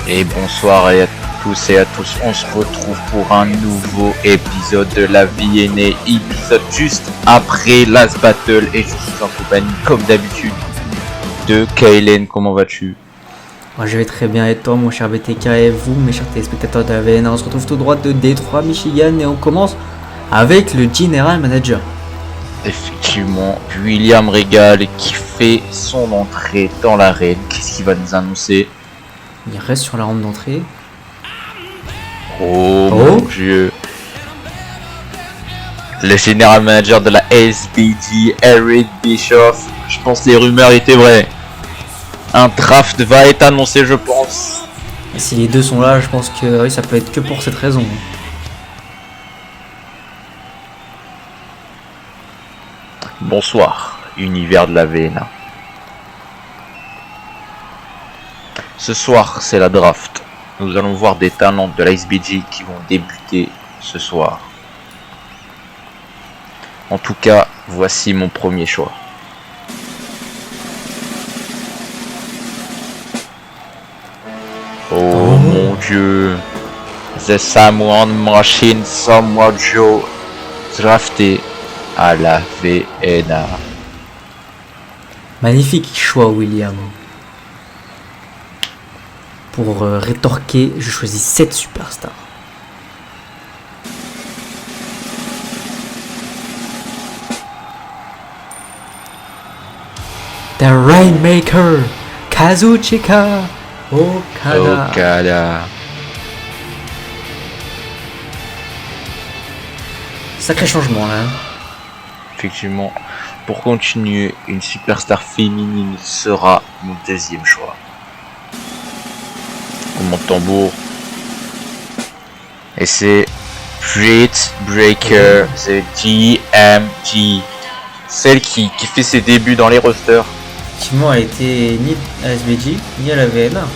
Et bonsoir à tous et à tous, on se retrouve pour un nouveau épisode de La Vie est née, épisode juste après Last Battle, et je suis en compagnie comme d'habitude de Kaylen. Comment vas-tu? Moi je vais très bien, et toi mon cher BTK, et vous mes chers téléspectateurs de la VN. On se retrouve tout droit de Détroit, Michigan, et on commence avec le General Manager. Effectivement, William Regal qui fait son entrée dans l'arène. Qu'est-ce qu'il va nous annoncer? Il reste sur la rampe d'entrée. Oh mon dieu. Le général manager de la SBG, Eric Bischoff. Je pense que les rumeurs étaient vraies. Un draft va être annoncé, je pense. Et si les deux sont là, je pense que oui, ça peut être que pour cette raison. Bonsoir, univers de la VNA. Ce soir, c'est la draft. Nous allons voir des talents de la SBG qui vont débuter ce soir. En tout cas, voici mon premier choix. Oh mon dieu. The Samoan Machine Samoa Joe, drafté à la VNA. Magnifique choix, William. Pour rétorquer, je choisis 7 superstars. The Rainmaker, Kazuchika Okada. Sacré changement là. Effectivement, pour continuer, une superstar féminine sera mon deuxième choix. Mon tambour. Et c'est Britt Breaker, the GMG. Celle qui fait ses débuts dans les rosters. Effectivement, elle était ni à SBG ni à la VNA.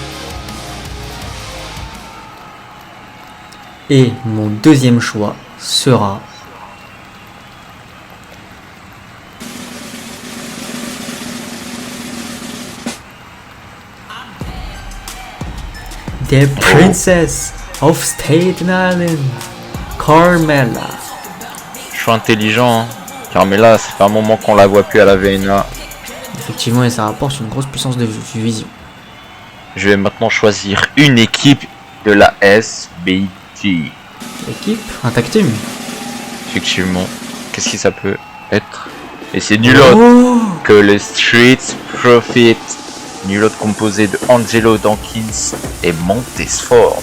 Et mon deuxième choix sera The Princess of Staten Island, Carmella. Choix intelligent, hein. Carmella, ça fait un moment qu'on la voit plus à la VNA. Effectivement, et ça rapporte une grosse puissance de vision. Je vais maintenant choisir une équipe de la SBG. Équipe, un tag team. Effectivement, qu'est-ce que ça peut être? Et c'est nul autre que le Street Profit. Nul autre composé de Angelo Dawkins et Montez Ford.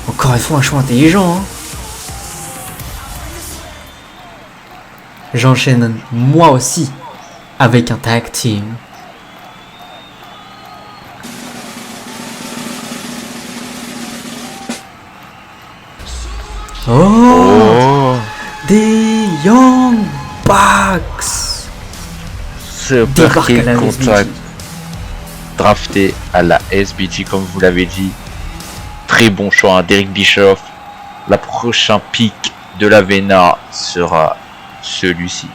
Encore une fois, un choix intelligent. Hein. J'enchaîne moi aussi avec un tag team. Des Young Bucks. Super Kick Contact. Drafté à la SBG comme vous l'avez dit. Très bon choix, hein, Derek Bischoff. La prochaine pick de la VNA sera celui-ci.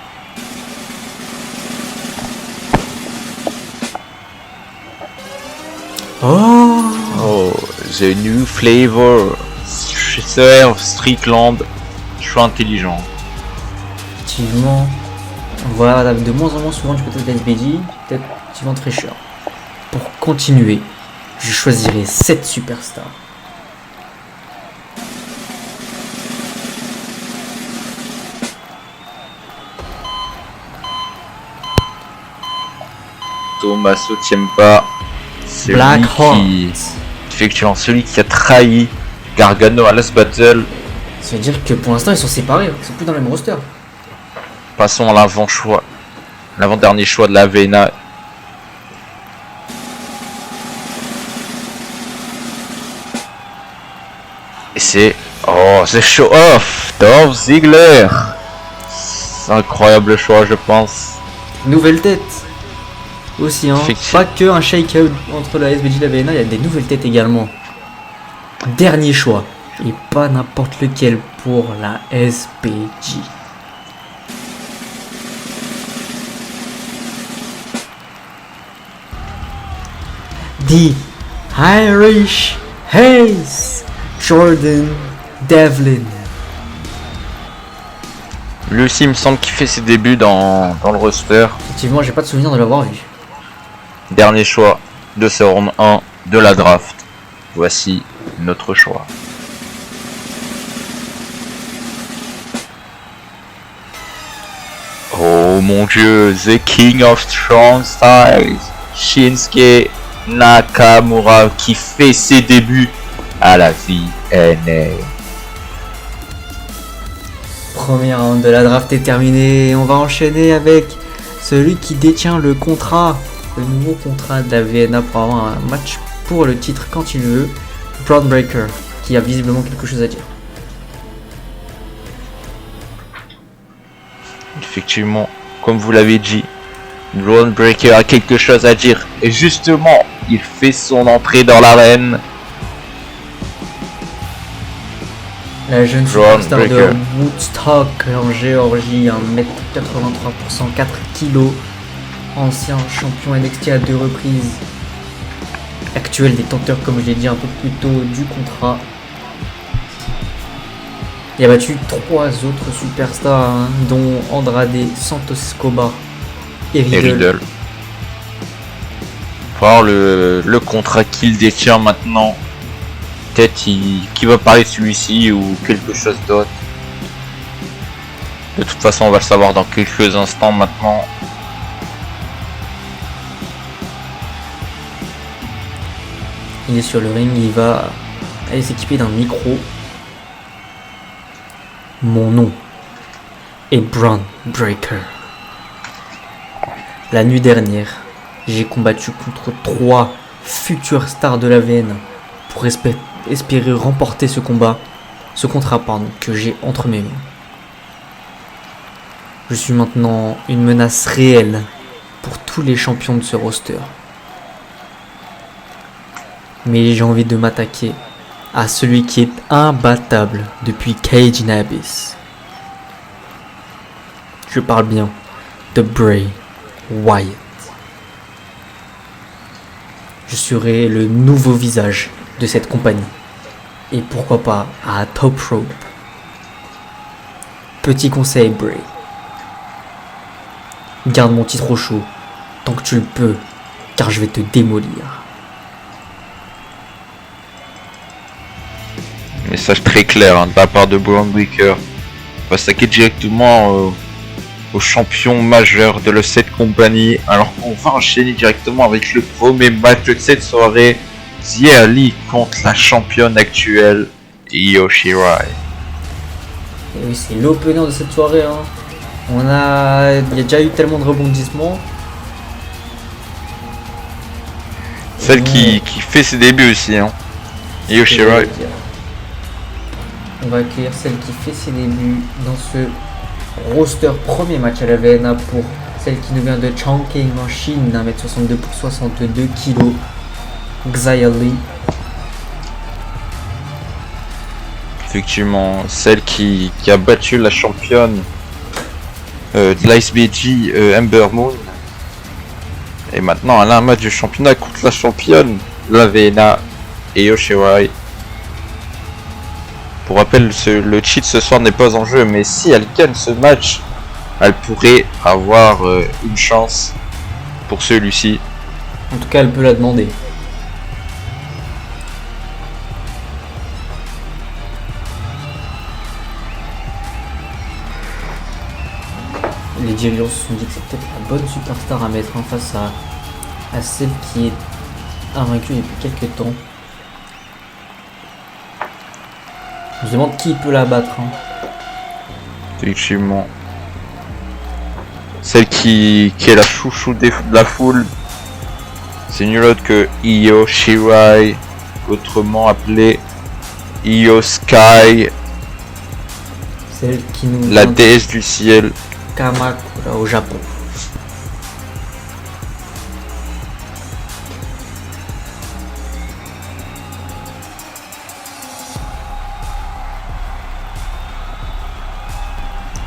The New Flavor, Sir Strickland. Choix intelligent. Effectivement, voilà de moins en moins souvent du côté de la SBG, peut-être effectivement très cher. Pour continuer, je choisirai 7 superstars. Tommaso Ciampa, effectivement celui qui a trahi Gargano à Last Battle. Ça veut dire que pour l'instant ils sont séparés, ils sont plus dans le même roster. Passons à l'avant-dernier choix de la VNA. Et c'est The Show Off, Dolph Ziggler. C'est un incroyable choix, je pense. Nouvelle tête aussi, hein. Pas que un shake-out entre la SBG et la VNA, il y a des nouvelles têtes également. Dernier choix, et pas n'importe lequel pour la SBG. The Irish Hayes Jordan Devlin. Lui aussi, il me semble qu'il fait ses débuts dans le roster. Effectivement, j'ai pas de souvenir de l'avoir vu. Dernier choix de ce round 1 de la draft. Voici notre choix. Oh mon dieu, The King of Strong Styles, Shinsuke Nakamura qui fait ses débuts à la VNA. Premier round de la draft est terminé. On va enchaîner avec celui qui détient le nouveau contrat de la VNA pour avoir un match pour le titre quand il veut, Bron Breakker, qui a visiblement quelque chose à dire. Effectivement, comme vous l'avez dit, Bron Breakker a quelque chose à dire. Et justement, il fait son entrée dans l'arène. La jeune superstar de Woodstock en Géorgie, 1m83 pour 104 kg, ancien champion NXT à 2 reprises, actuel détenteur, comme je l'ai dit un peu plus tôt, du contrat. Il a battu 3 autres superstars, dont Andrade, Santos Escobar et Riddle. Faut voir le contrat qu'il détient maintenant. Peut-être qui va parler de celui-ci ou quelque chose d'autre. De toute façon, on va le savoir dans quelques instants maintenant. Il est sur le ring, il va aller s'équiper d'un micro. Mon nom est Bron Breakker. La nuit dernière, j'ai combattu contre 3 futures stars de la VN pour espérer remporter ce contrat que j'ai entre mes mains. Je suis maintenant une menace réelle pour tous les champions de ce roster. Mais j'ai envie de m'attaquer à celui qui est imbattable depuis Cage in Abyss. Je parle bien de Bray Wyatt. Je serai le nouveau visage de cette compagnie. Et pourquoi pas à Top Rope. Petit conseil, Bray. Garde mon titre au chaud tant que tu le peux, car je vais te démolir. Message très clair de la part de Bron Breakker. On va s'attaquer directement au champion majeur de cette compagnie. Alors qu'on va enchaîner directement avec le premier match de cette soirée. Xia Li contre la championne actuelle Io Shirai. Et oui, c'est l'opener de cette soirée. Il y a déjà eu tellement de rebondissements. Celle qui fait ses débuts aussi. Io Shirai. On va accueillir celle qui fait ses débuts dans ce roster premier match à la VNA pour celle qui nous vient de Chongqing en Chine, d'1m62 pour 62 kg. Xia Li. Effectivement, celle qui a battu la championne de l'ISBG Ember Moon. Et maintenant elle a un match de championnat contre la championne de la VNA Io Shirai. Pour rappel, le cheat ce soir n'est pas en jeu, mais si elle gagne ce match, elle pourrait avoir une chance pour celui-ci. En tout cas, elle peut la demander. Les dirigeants se sont dit que c'est peut-être la bonne superstar à mettre en face à celle qui est invaincue depuis quelques temps. Je me demande qui peut la battre. Effectivement. Celle qui est la chouchou de la foule, c'est nul autre que Io Shirai, autrement appelée Io Sky, celle qui nous la déesse du ciel. Kamakura au Japon.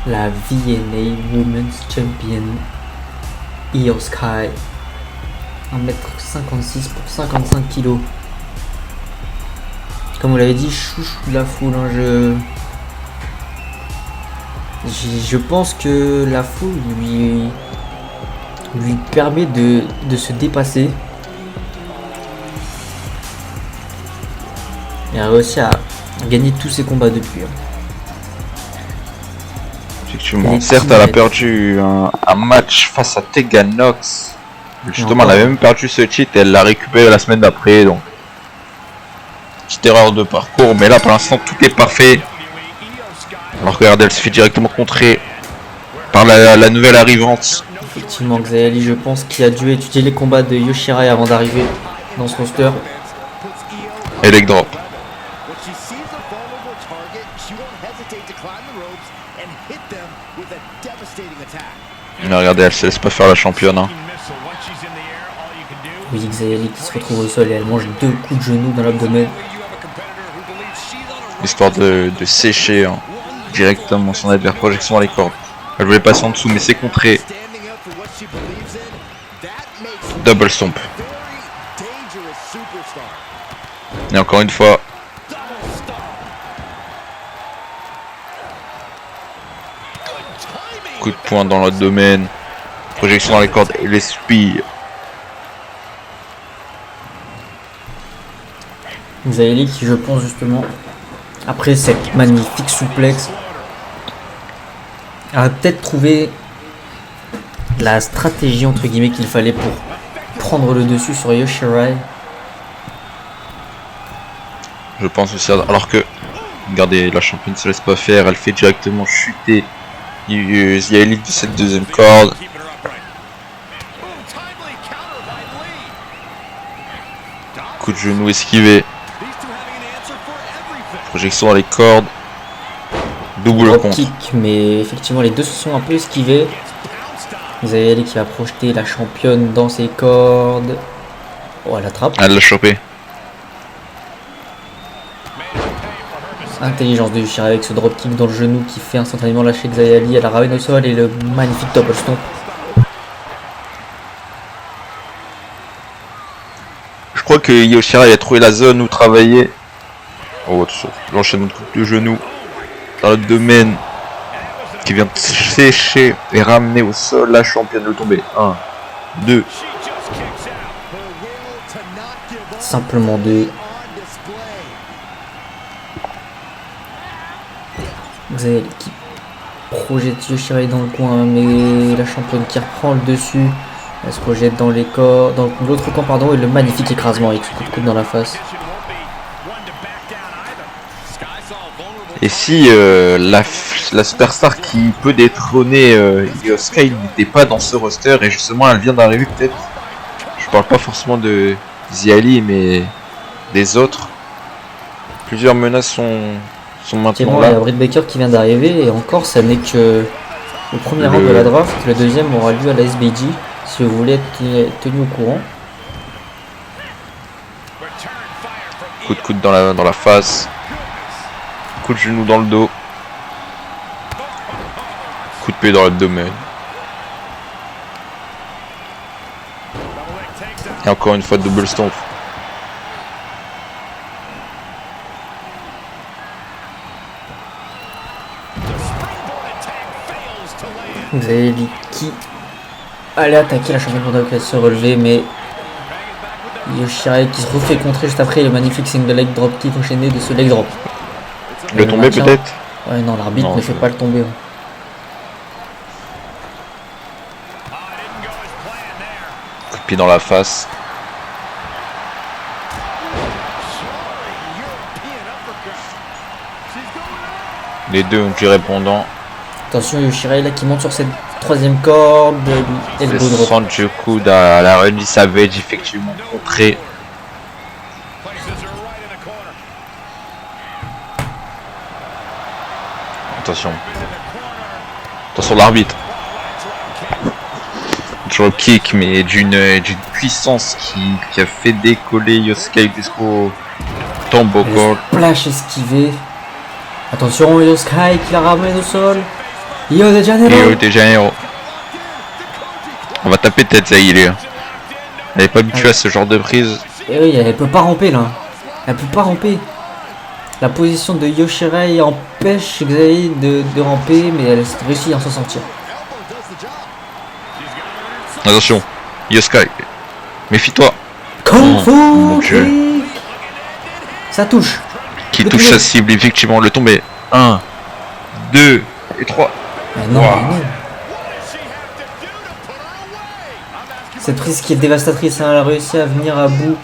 La VNA Women's Champion Io Sky, 1m56 pour 55 kg. Comme vous l'avez dit, chouchou de la foule. Hein, je pense que la foule lui permet de se dépasser. Il a réussi à gagner tous ses combats depuis. Effectivement, certes, elle a perdu un match face à Tegan Nox. Justement, elle avait même perdu ce titre et elle l'a récupéré la semaine d'après. Donc, petite erreur de parcours, mais là pour l'instant tout est parfait. Alors que regardez, elle se fait directement contrer par la nouvelle arrivante. Effectivement, Xia Li, je pense qu'il a dû étudier les combats de Yoshirai avant d'arriver dans ce roster. Et leg drop. Mais regardez, elle se laisse pas faire la championne. Hein. Oui, Xia Li qui se retrouve au sol et elle mange 2 coups de genou dans l'abdomen. Histoire de sécher hein, directement son adversaire. Projection dans les cordes. Elle voulait passer en dessous, mais c'est contré. Double stomp. Et encore une fois. Coup de poing dans l'abdomen. Projection dans les cordes et les spilles. Xia Li qui, je pense justement, après cette magnifique souplex, a peut-être trouvé la stratégie entre guillemets qu'il fallait pour prendre le dessus sur Yoshirai. Je pense aussi, alors que, regardez, la championne ne se laisse pas faire, elle fait directement chuter Xia Li de cette deuxième corde. Coup de genou esquivé. Projection dans les cordes. Double contre. Kick, mais effectivement les deux se sont un peu esquivés. Xia Li qui va projeter la championne dans ses cordes. Oh, elle attrape. Elle l'a chopé. Intelligence de Yoshirai avec ce dropkick dans le genou qui fait instantanément lâcher Xia Li. Elle la ramène au sol et le magnifique double stomp. Je crois que Yoshirai a trouvé la zone où travailler. Oh, attention, l'enchaînement de coups de genou dans le domaine qui vient de sécher et ramener au sol la championne de tomber. 1, 2. Simplement 2. Xia Li qui projette Yoshirai dans le coin, mais la championne qui reprend le dessus. Elle se projette dans les corps, dans l'autre camp pardon, et le magnifique écrasement avec ce coup de coude dans la face. Et si la superstar qui peut détrôner Io Sky n'était pas dans ce roster et justement elle vient d'arriver peut-être. Je parle pas forcément de Xia Li mais des autres. Plusieurs menaces sont maintenant là. Il y a Britt Baker qui vient d'arriver et encore ça n'est que le premier round de la draft. Le deuxième aura lieu à la SBG si vous voulez être tenu au courant. Coup de coude dans la face. Coup de genou dans le dos. Coup de pied dans l'abdomen. Et encore une fois double stomp. Xia Li qui allait attaquer la championne pour qu'elle se relever, mais Yoshirai qui se refait contrer juste après le magnifique single leg drop kick enchaîné de ce leg drop. Le tomber peut-être. Ouais non, l'arbitre ne fait pas le tomber. Hein. Coup de pied dans la face. Les deux ont du répondant. Attention Yoshirai là qui monte sur cette troisième corde. Le Sanjuku à la Renly Savage effectivement contré. Attention. Attention l'arbitre. Drop kick mais d'une puissance qui a fait décoller Yosuke jusqu'au tombeau. Splash esquivé. Attention Yosuke qui la ramène au sol. Rio de Janeiro. On va taper tête Zahir. Elle n'est pas habituée à ce genre de prise. Et oui, elle peut pas ramper là. Elle peut pas ramper. La position de Yoshirai empêche Xai de ramper, mais elle réussit à s'en sortir. Attention, Yoskai, méfie-toi. Kung Fu mon Dieu. kick. Ça touche. Qui Le touche pied. sa cible, effectivement, le tomber. 1, 2 et 3. Ah non, Wow. mais non. Cette prise qui est dévastatrice, hein, elle a réussi à venir à bout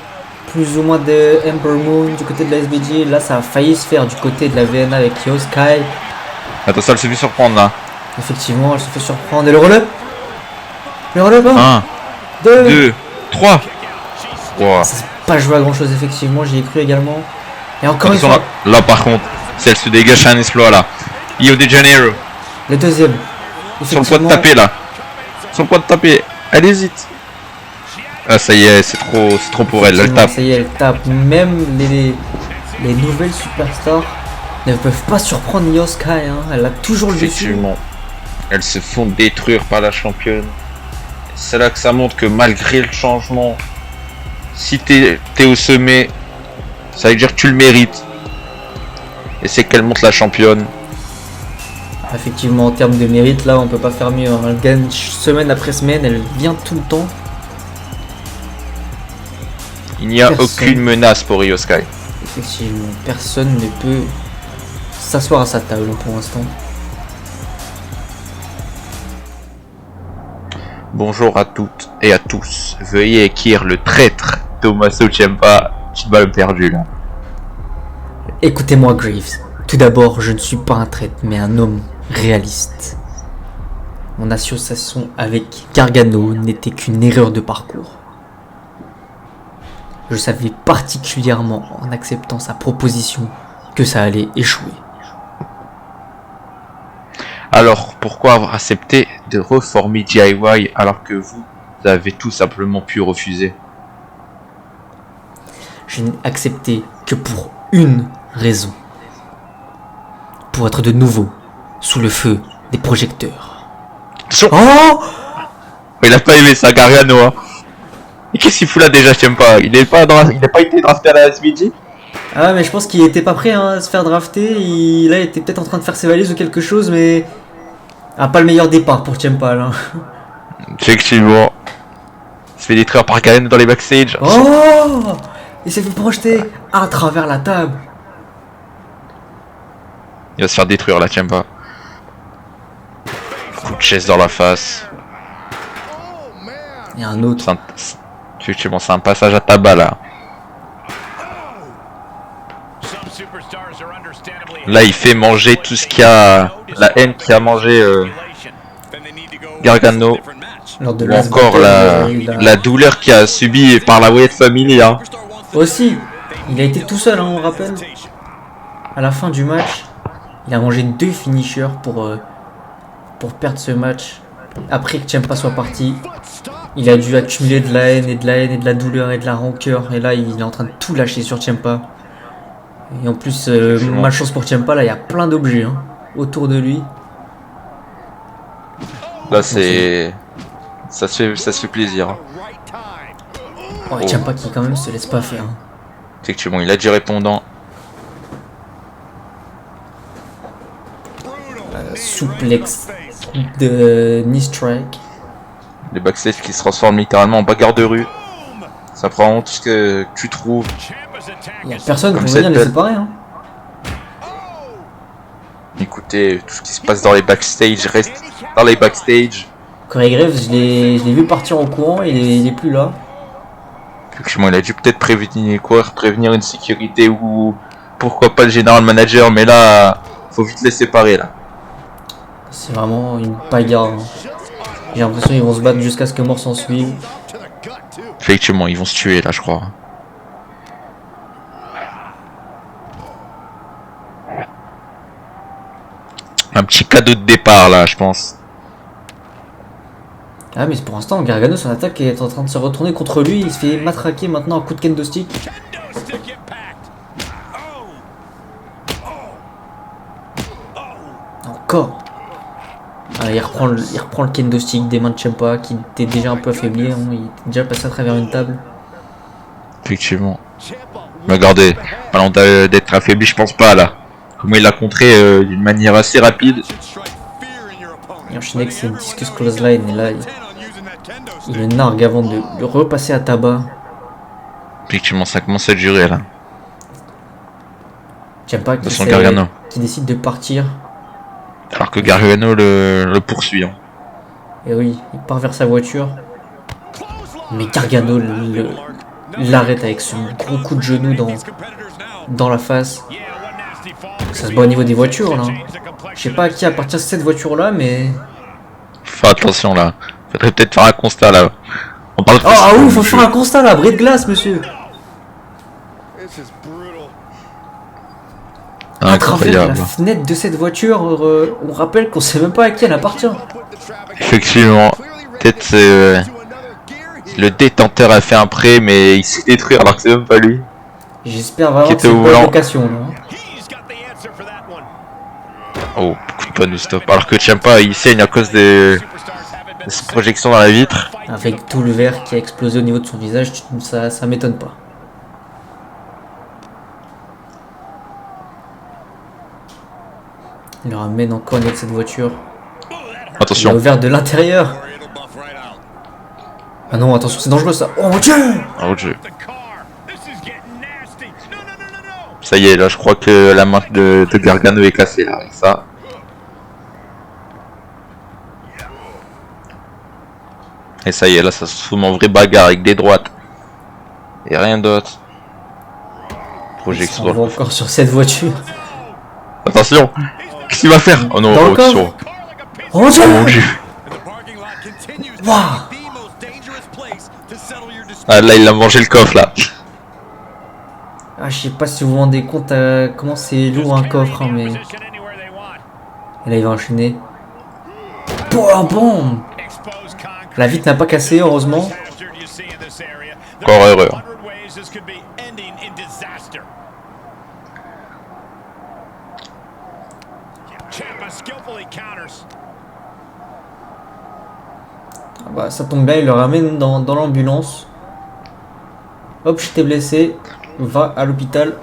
plus ou moins de Ember Moon du côté de la SBG. Là, ça a failli se faire du côté de la VNA avec Yoskai. Attention, elle se fait surprendre là. Effectivement, elle se fait surprendre. Et le relais. Le relais, 1, 2. 2, 3. Wow. Ça s'est pas joué à grand chose, effectivement, j'y ai cru également. Et encore une Attention, fois, là, par contre, si elle se dégage, un exploit là. Rio de Janeiro, le deuxième. sur le point de taper là. Sur le point de taper. Elle hésite. Ah, ça y est, c'est trop pour elle. Elle tape. Ça y est, elle tape. Même les nouvelles superstars ne peuvent pas surprendre Yoskai. Hein. Elle a toujours le dessus. Effectivement. Elles se font détruire par la championne. C'est là que ça montre que malgré le changement, si t'es au sommet, ça veut dire que tu le mérites. Et c'est qu'elle monte la championne. Effectivement, en termes de mérite, là, on peut pas faire mieux. Hein. Elle gagne semaine après semaine, elle vient tout le temps. Il n'y a Personne. aucune menace pour Yoskai. Effectivement, personne ne peut s'asseoir à sa table pour l'instant. Bonjour à toutes et à tous. Veuillez écrire le traître Tommaso Ciampa. Petite balle perdue là. Écoutez-moi, Graves. Tout d'abord, je ne suis pas un traître, mais un homme réaliste. Mon association avec Gargano n'était qu'une erreur de parcours. Je savais particulièrement en acceptant sa proposition que ça allait échouer. Alors pourquoi avoir accepté de reformer DIY alors que vous avez tout simplement pu refuser? Je n'ai accepté que pour une raison. Pour être de nouveau sous le feu des projecteurs. Oh! Il a pas aimé ça, Gargano. Hein. Et qu'est-ce qu'il fout là déjà, Ciampa? Il n'a pas été drafté à la SBG? Ah, mais je pense qu'il était pas prêt hein, à se faire drafter. Il était peut-être en train de faire ses valises ou quelque chose, mais. Ah, pas le meilleur départ pour Ciampa là. Effectivement. Il se fait détruire par Gargano dans les backstage. Oh! Il s'est fait projeter à travers la table. Il va se faire détruire là, Ciampa. Coup de chaise dans la face. Il y a un autre. Effectivement, c'est un passage à tabac là. Là, il fait manger tout ce qu'il y a. La haine qui a mangé Gargano. Lors de Ou encore la douleur qu'il a subie par la Wyatt Family. Hein. Aussi, il a été tout seul, hein, on rappelle. À la fin du match, il a mangé 2 finishers pour perdre ce match. Après que Ciampa soit parti, il a dû accumuler de la haine et de la haine et de la douleur et de la rancœur. Et là, il est en train de tout lâcher sur Ciampa. Et en plus, malchance pour Ciampa, là, il y a plein d'objets hein, autour de lui. Là, c'est... Ça se fait plaisir. Hein. Oh, et Ciampa qui, quand même, se laisse pas faire. Hein. Effectivement, il a du répondant. Souplex de knee strike. Les backstage qui se transforment littéralement en bagarre de rue. Ça prend tout ce que tu trouves. Il y a personne pour Comme venir les cette séparer. Hein. Écoutez, tout ce qui se passe dans les backstage reste dans les backstage. Corey Graves, je l'ai vu partir au courant, il est plus là. Effectivement, il a dû peut-être prévenir une sécurité ou pourquoi pas le général manager, mais là, faut vite les séparer là. C'est vraiment une bagarre. Hein. J'ai l'impression qu'ils vont se battre jusqu'à ce que mort s'en suive. Effectivement, ils vont se tuer là, je crois. Un petit cadeau de départ là, je pense. Ah mais pour l'instant, Gargano, son attaque est en train de se retourner contre lui. Il se fait matraquer maintenant à coup de kendo stick. Encore. Ah, il reprend le kendo stick des mains de Ciampa qui était déjà un peu affaibli. Hein. Il était déjà passé à travers une table. Effectivement. Mais regardez, parlant d'être affaibli, je pense pas là. Comment il l'a contré d'une manière assez rapide. Et enchaîné que c'est une discus close line et là il le nargue avant de le repasser à tabac. Effectivement, ça commence à durer là. Ciampa qui décide de partir. Alors que Gargano le poursuit. Hein. Et oui, il part vers sa voiture. Mais Gargano l'arrête avec ce gros coup de genou dans la face. Ça se bat au niveau des voitures là. Je sais pas à qui appartient cette voiture là, mais. Fais attention là. Faudrait peut-être faire un constat là. On parle oh, ah oui, faut faire un constat là, bris de glace, monsieur. À travers la fenêtre de cette voiture, on rappelle qu'on sait même pas à qui elle appartient. Effectivement, peut-être le détenteur a fait un prêt, mais il s'est détruit alors que c'est même pas lui. J'espère vraiment que c'est pas une location là. Oh, coup de panneau stop. Alors que Ciampa il saigne à cause de cette projection dans la vitre. Avec tout le verre qui a explosé au niveau de son visage, ça m'étonne pas. Il le ramène encore au niveau de cette voiture. Attention. Il a ouvert de l'intérieur. Ah non, attention, c'est dangereux ça. Oh mon dieu! Oh mon dieu. Ça y est, là je crois que la main de Gargano est cassée là, avec ça. Et ça y est, là ça se fout en vraie bagarre avec des droites. Et rien d'autre. Projection. On va encore sur cette voiture. Attention! Qu'est-ce qu'il va faire? Oh non, attention. Oh mon dieu! Oh mon dieu! Wow. Ah là il a mangé le coffre là. Ah, je sais pas si vous vous rendez compte comment c'est lourd un coffre, hein, mais. Et là il va enchaîner. Bon! La vitre n'a pas cassé, heureusement. Encore heureux. Ah bah, ça tombe bien, il le ramène dans l'ambulance. Hop, je t'ai blessé. Va à l'hôpital.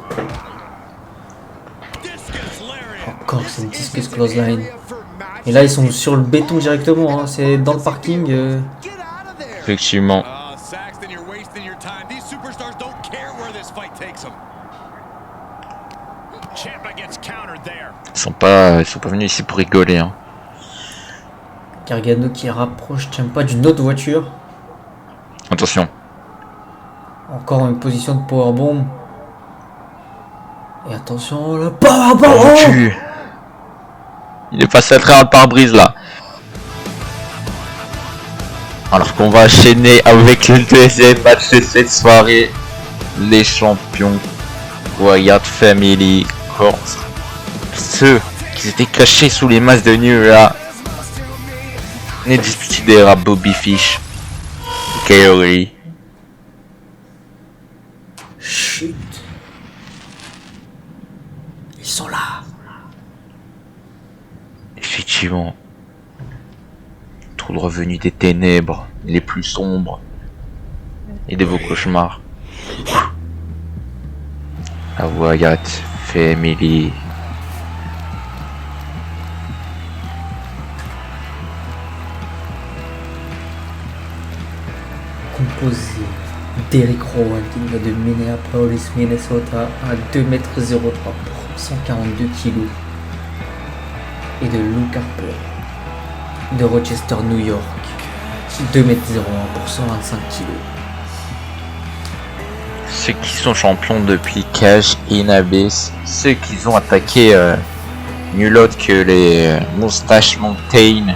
Encore, c'est une discus close line. Et là, ils sont sur le béton directement. Hein. C'est dans le parking. Effectivement. Ils sont pas venus ici pour rigoler. Hein. Gargano qui rapproche Ciampa d'une autre voiture. Attention. Encore une position de powerbomb. Et attention, le powerbomb! Oh, il est passé à travers le pare-brise là. Alors qu'on va enchaîner avec le deuxième match de cette soirée. Les champions Wyatt Family contre ceux qui étaient cachés sous les masses de New là. Les disputeurs Bobby Fish, Kaori. Chut. Ils sont là. Effectivement. Tout le revenu des ténèbres, les plus sombres. Et de vos cauchemars. La Wyatt Family. Composé d'Eric Rowan qui va de Minneapolis, Minnesota à 2,03 m pour 142 kg et de Luke Harper de Rochester, New York, 2,01 m pour 125 kg. Ceux qui sont champions depuis Cash in Abyss, ceux qui ont attaqué nul autre que les Moustache Mountain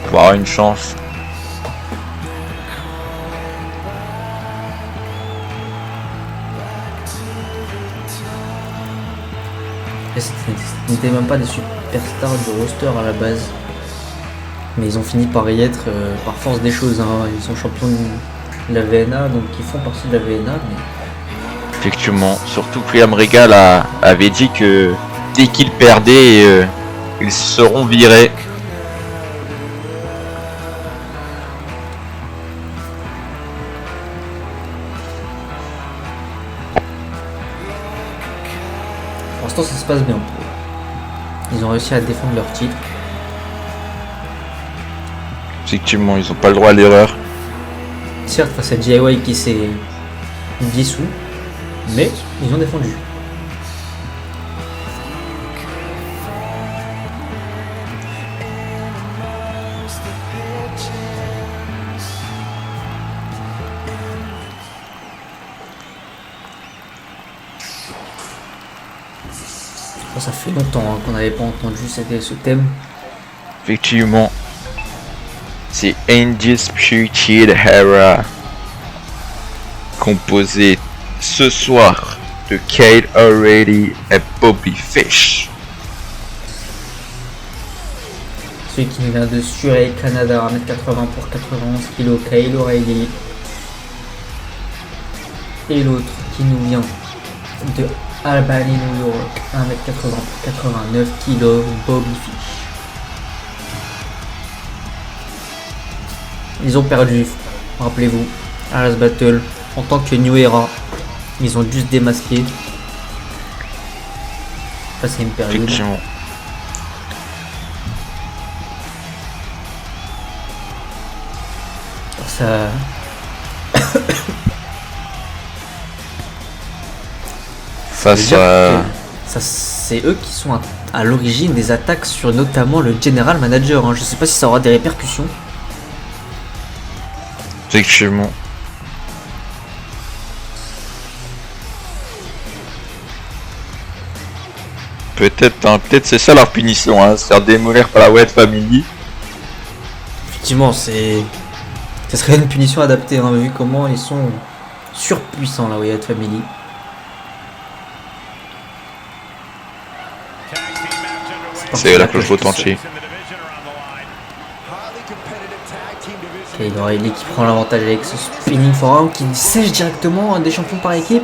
pour avoir une chance. Ce n'étaient même pas des superstars du roster à la base. Mais ils ont fini par y être par force des choses. Hein. Ils sont champions de la VNA, donc ils font partie de la VNA. Mais... Effectivement, surtout que William Regal avait dit que dès qu'ils perdaient, ils seront virés. l'instant, ça se passe bien pour eux. Ils ont réussi à défendre leur titre. Effectivement, ils n'ont pas le droit à l'erreur. Certes, face à DIY qui s'est dissous, mais ils ont défendu. Ça fait longtemps qu'on n'avait pas entendu ce thème. Effectivement, c'est Undisputed Era, composé ce soir de Kyle O'Reilly et Bobby Fish. Celui qui nous vient de Surrey, Canada, 1m80 pour 91 kg, Kyle O'Reilly. Et l'autre qui nous vient de Albany, New York, 1m80 pour 89 kg, Bobby Fish. Ils ont perdu, rappelez-vous, à Last Battle, en tant que New Era. Ils ont dû se démasquer. Passer une période. Effectivement. Ça... Face à... Ça, c'est eux qui sont à l'origine des attaques sur notamment le General Manager. Hein. Je sais pas si ça aura des répercussions. Effectivement. Peut-être, hein, peut-être c'est ça leur punition, hein, se faire démolir par la Wyatt Family. Effectivement, ça serait une punition adaptée, hein, vu comment ils sont surpuissants, la Wyatt Family. C'est la cloche retentée. Kyle O'Reilly qui prend l'avantage avec ce spinning forearm qui sèche directement des champions par équipe.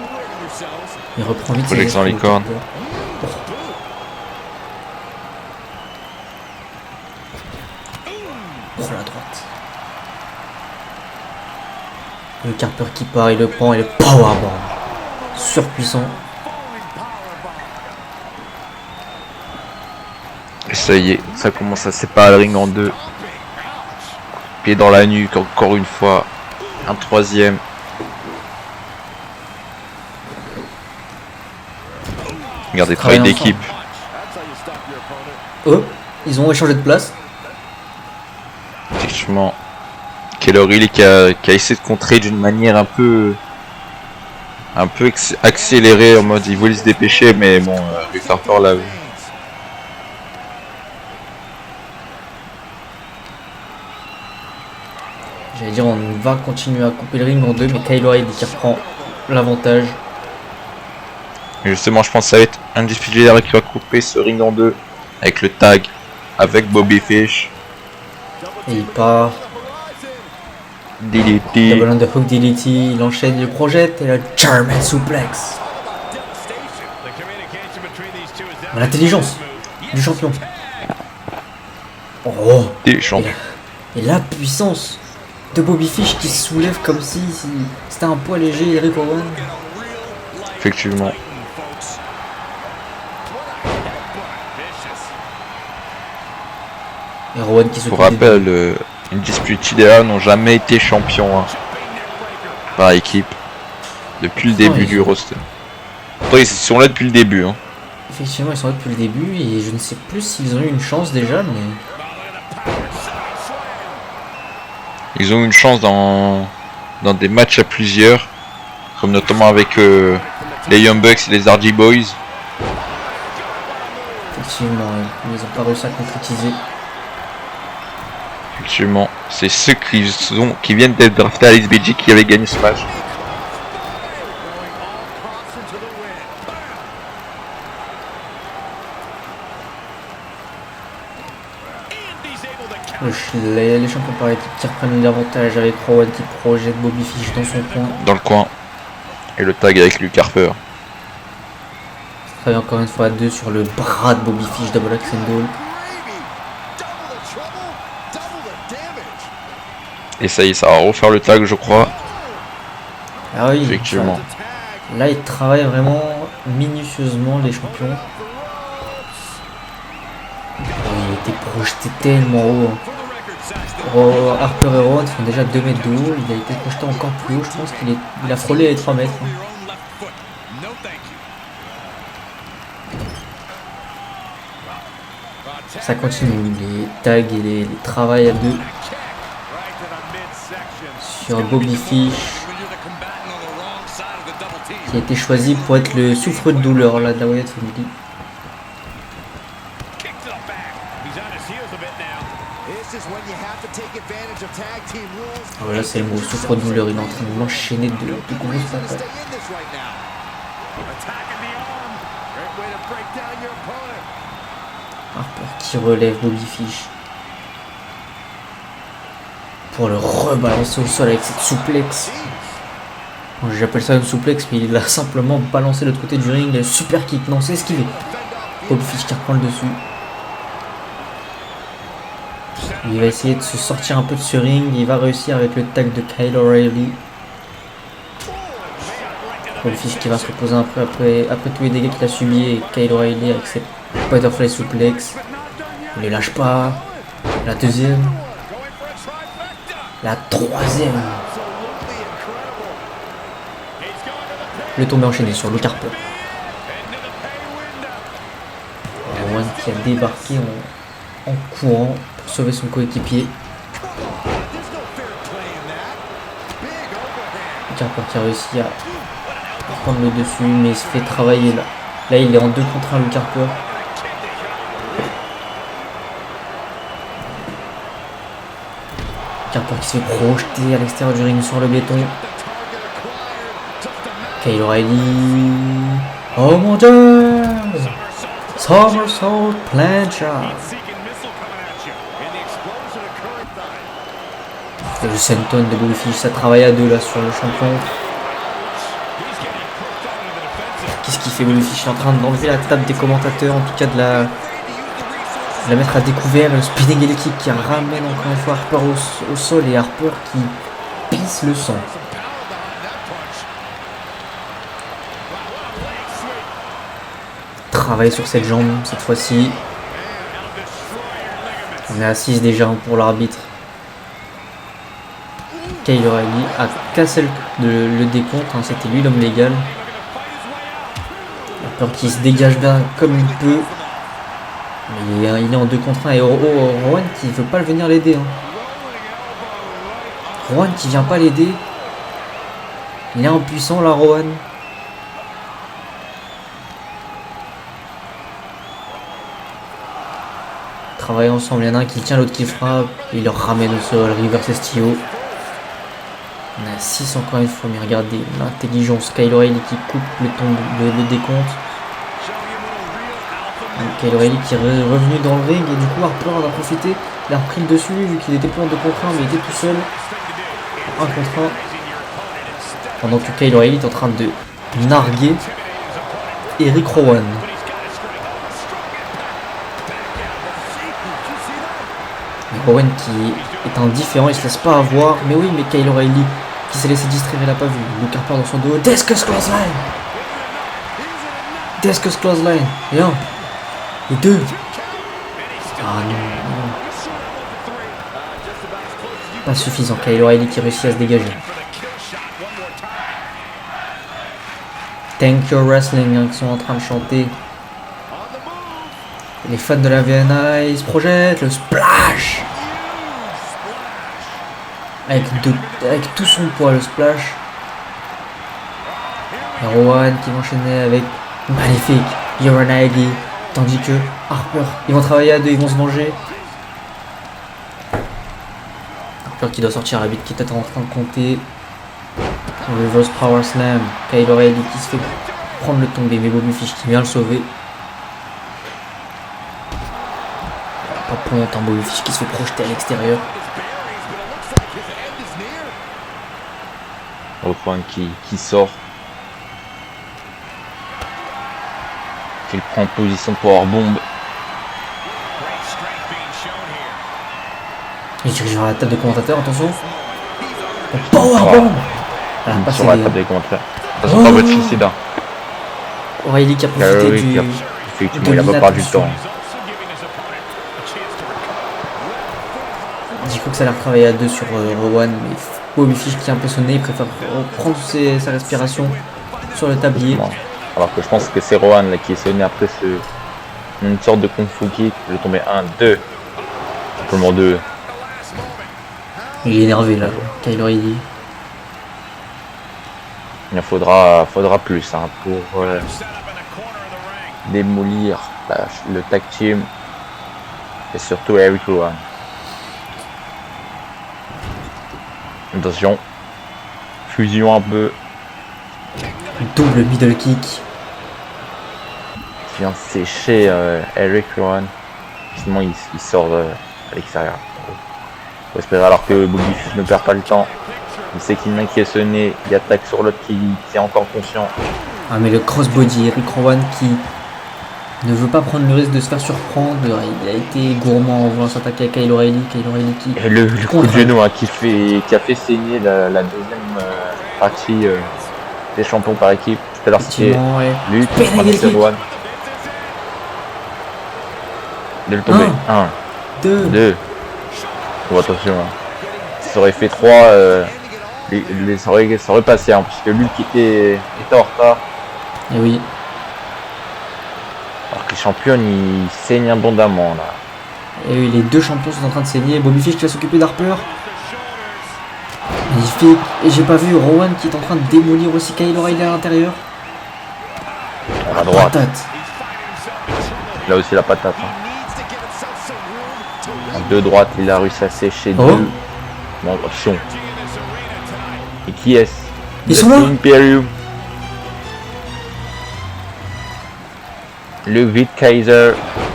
Il reprend vite Projection licorne. Pour la droite. Le Carper qui part, il le prend et le powerbomb. Surpuissant. Et ça y est, ça commence à séparer le ring en deux. Pied dans la nuque, encore une fois. Un troisième. Regardez, travail d'équipe. Eux, ils ont échangé de place. Effectivement. Kyle O'Reilly qui a essayé de contrer d'une manière un peu accélérée, en mode il voulait se dépêcher, mais bon, Luke Harper l'a vu. J'allais dire, on va continuer à couper le ring en deux, mais Kyle O'Reilly qui reprend l'avantage. Et justement, je pense que ça va être Undisputed Era qui va couper ce ring en deux avec le tag, avec Bobby Fish. Et il part. DDT. Double underhook DDT, il enchaîne, il projette et le German suplex. L'intelligence du champion. Oh, Des champions. et la puissance de Bobby Fish qui se soulève comme si c'était un poids léger, Eric Owen. Effectivement. Et Rowan qui se Pour rappel, Undisputed Era n'ont jamais été champions, hein, par équipe depuis le début du roster. Après, ils sont là depuis le début. Hein. Effectivement, ils sont là depuis le début et je ne sais plus s'ils ont eu une chance déjà, mais Ils ont eu une chance dans des matchs à plusieurs, comme notamment avec les Young Bucks et les Hardy Boys. effectivement, ils n'ont pas réussi à concrétiser. Effectivement, c'est ceux qui viennent d'être draftés à l'XBG qui avaient gagné ce match. Les champions par équipe qui reprennent l'avantage avec Rowan qui projette Bobby Fish dans son coin. Dans le coin. Et le tag avec Luke Harper. Travaille encore une fois à deux sur le bras de Bobby Fish, double axe handle. Et ça y est, ça va refaire le tag, je crois. Ah oui, Effectivement. Là, il travaille vraiment minutieusement les champions. Oh, il était projeté tellement haut. Harper et Rowan font déjà 2 mètres de haut. Il a été projeté encore plus haut. Je pense qu'il a frôlé les 3 mètres. Ça continue. Les tags et les travails à deux sur Bobby Fish, qui a été choisi pour être le souffre de douleur là, de la Wyatt Family. Voilà, c'est le mot souffre de douleur. Il est en train de l'enchaîner de grosses patates. Harper qui relève Bobby Fish pour le rebalancer au sol avec cette souplex. Bon, j'appelle ça une souplex, mais il a simplement balancé de l'autre côté du ring. Super kick, non, c'est esquivé. Bobby Fish qui reprend le dessus. Il va essayer de se sortir un peu de ce ring. Il va réussir avec le tag de Kyle O'Reilly. Bobby Fish qui va se reposer un peu après tous les dégâts qu'il a subis. Et Kyle O'Reilly avec ses butterfly suplex. Il ne lâche pas. La deuxième. La troisième. Le tombé enchaîné sur Luke Harper. Rowan qui a débarqué en courant pour sauver son coéquipier. Luke Harper qui a réussi à prendre le dessus, mais il se fait travailler là. Là, il est en 2 contre 1, Luke Harper. Harper qui se fait projeter à l'extérieur du ring sur le béton. Kyle O'Reilly. Oh mon dieu! Somersault plancha. Et le senton de Bobby Fish, ça travaille à deux là sur le champion. Qu'est-ce qu'il fait Bobby Fish? Il est en train d'enlever la table des commentateurs, en tout cas de la mettre à découvert. Le spinning elite kick qui ramène encore une fois Harper au sol et Harper qui pisse le sang. Travaille sur cette jambe cette fois-ci. On est à 6 déjà pour l'arbitre. Kyle O'Reilly a cassé le décompte, hein, c'était lui l'homme légal. Harper qui se dégage bien comme il peut. Mais il est en 2 contre 1 et Rowan qui ne veut pas venir l'aider. Hein. Rowan qui vient pas l'aider. Il est impuissant là, Rowan. Travaillent ensemble, il y en a un qui tient, l'autre qui frappe. Et il leur ramène au sol, reverse STO. On a 6 encore une fois, mais regardez l'intelligence. Kyle O'Reilly qui coupe le décompte. Kyle O'Reilly qui est revenu dans le ring et du coup Harper en a profité. Il a repris le dessus vu qu'il était plus en 2 contre 1 mais il était tout seul. 1 contre 1. Pendant que Kyle O'Reilly est en train de narguer Eric Rowan. Rowan qui est indifférent, il se laisse pas avoir. Mais oui, mais Kyle O'Reilly qui s'est laissé distraire, il l'a pas vu. Luke Harper dans son dos. Discus clothesline. Discus clothesline. Et 1. Et 2. Ah non. Pas suffisant. Kyle O'Reilly qui réussit à se dégager. Thank you wrestling, hein, qui sont en train de chanter. Les fans de la VNA, ils se projettent. Le splash. Avec tout son poids, le splash. Et Rowan qui va enchaîner avec magnifique Uranagi. Tandis que Harper, ils vont travailler à deux, ils vont se venger. Harper qui doit sortir, la bite qui est en train de compter. Reverse Power Slam. Kyle O'Reilly qui se fait prendre le tombé, mais Bobby Fish qui vient le sauver. Pas pour longtemps, Bobby Fish qui se fait projeter à l'extérieur. Rowan qui sort. Il prend position de powerbomb. Il dirige vers la table des commentateurs, attention. Powerbomb. Sur la table des commentateurs. Attention, pas votre suicide. O'Reilly qui a profité du... Effectivement, il a pas perdu de temps. J'ai cru que ça allait retravailler à deux sur Rowan, mais Bobby Fish qui est un peu sonné, il préfère prendre sa respiration sur le tablier. Alors que je pense que c'est Rowan là, qui est sonné après une sorte de kung fu kick. Je vais tomber 1, 2. Simplement 2. Il est énervé là, Kyle O'Reilly. Il faudra plus hein, pour démolir le tag team et surtout Eric Rowan. Attention, fusion un peu. Double middle kick. Qui vient sécher Eric Rowan. Justement, il sort à l'extérieur. Faut espérer alors que Bobby Fish ne perd pas le temps. Il sait qu'il y en a qui est sonné, il attaque sur l'autre qui est encore conscient. Ah mais le crossbody, Eric Rowan qui ne veut pas prendre le risque de se faire surprendre. Il a été gourmand en voulant s'attaquer à Kyle O'Reilly. Et le coup de genou hein, qui a fait saigner la deuxième partie des champions par équipe. Tout à l'heure c'était lui, c'est Rowan. De le tomber. 1, 2. Oh, attention. Hein. Ça aurait fait 3. Ça aurait passé, hein, puisque lui qui était en retard. Et oui. Alors que les champions ils saignent abondamment là. Et oui, les deux champions sont en train de saigner. Bobby Fish qui va s'occuper d'Harper. Il fait. Et j'ai pas vu Rowan qui est en train de démolir aussi Kyle O'Reilly à l'intérieur. À droite. Patate. Là aussi la patate. Hein. De droite, il a réussi à sécher deux. Bon, attention. Et qui est-ce? Ils sont là. Imperium. Le Vite Kaiser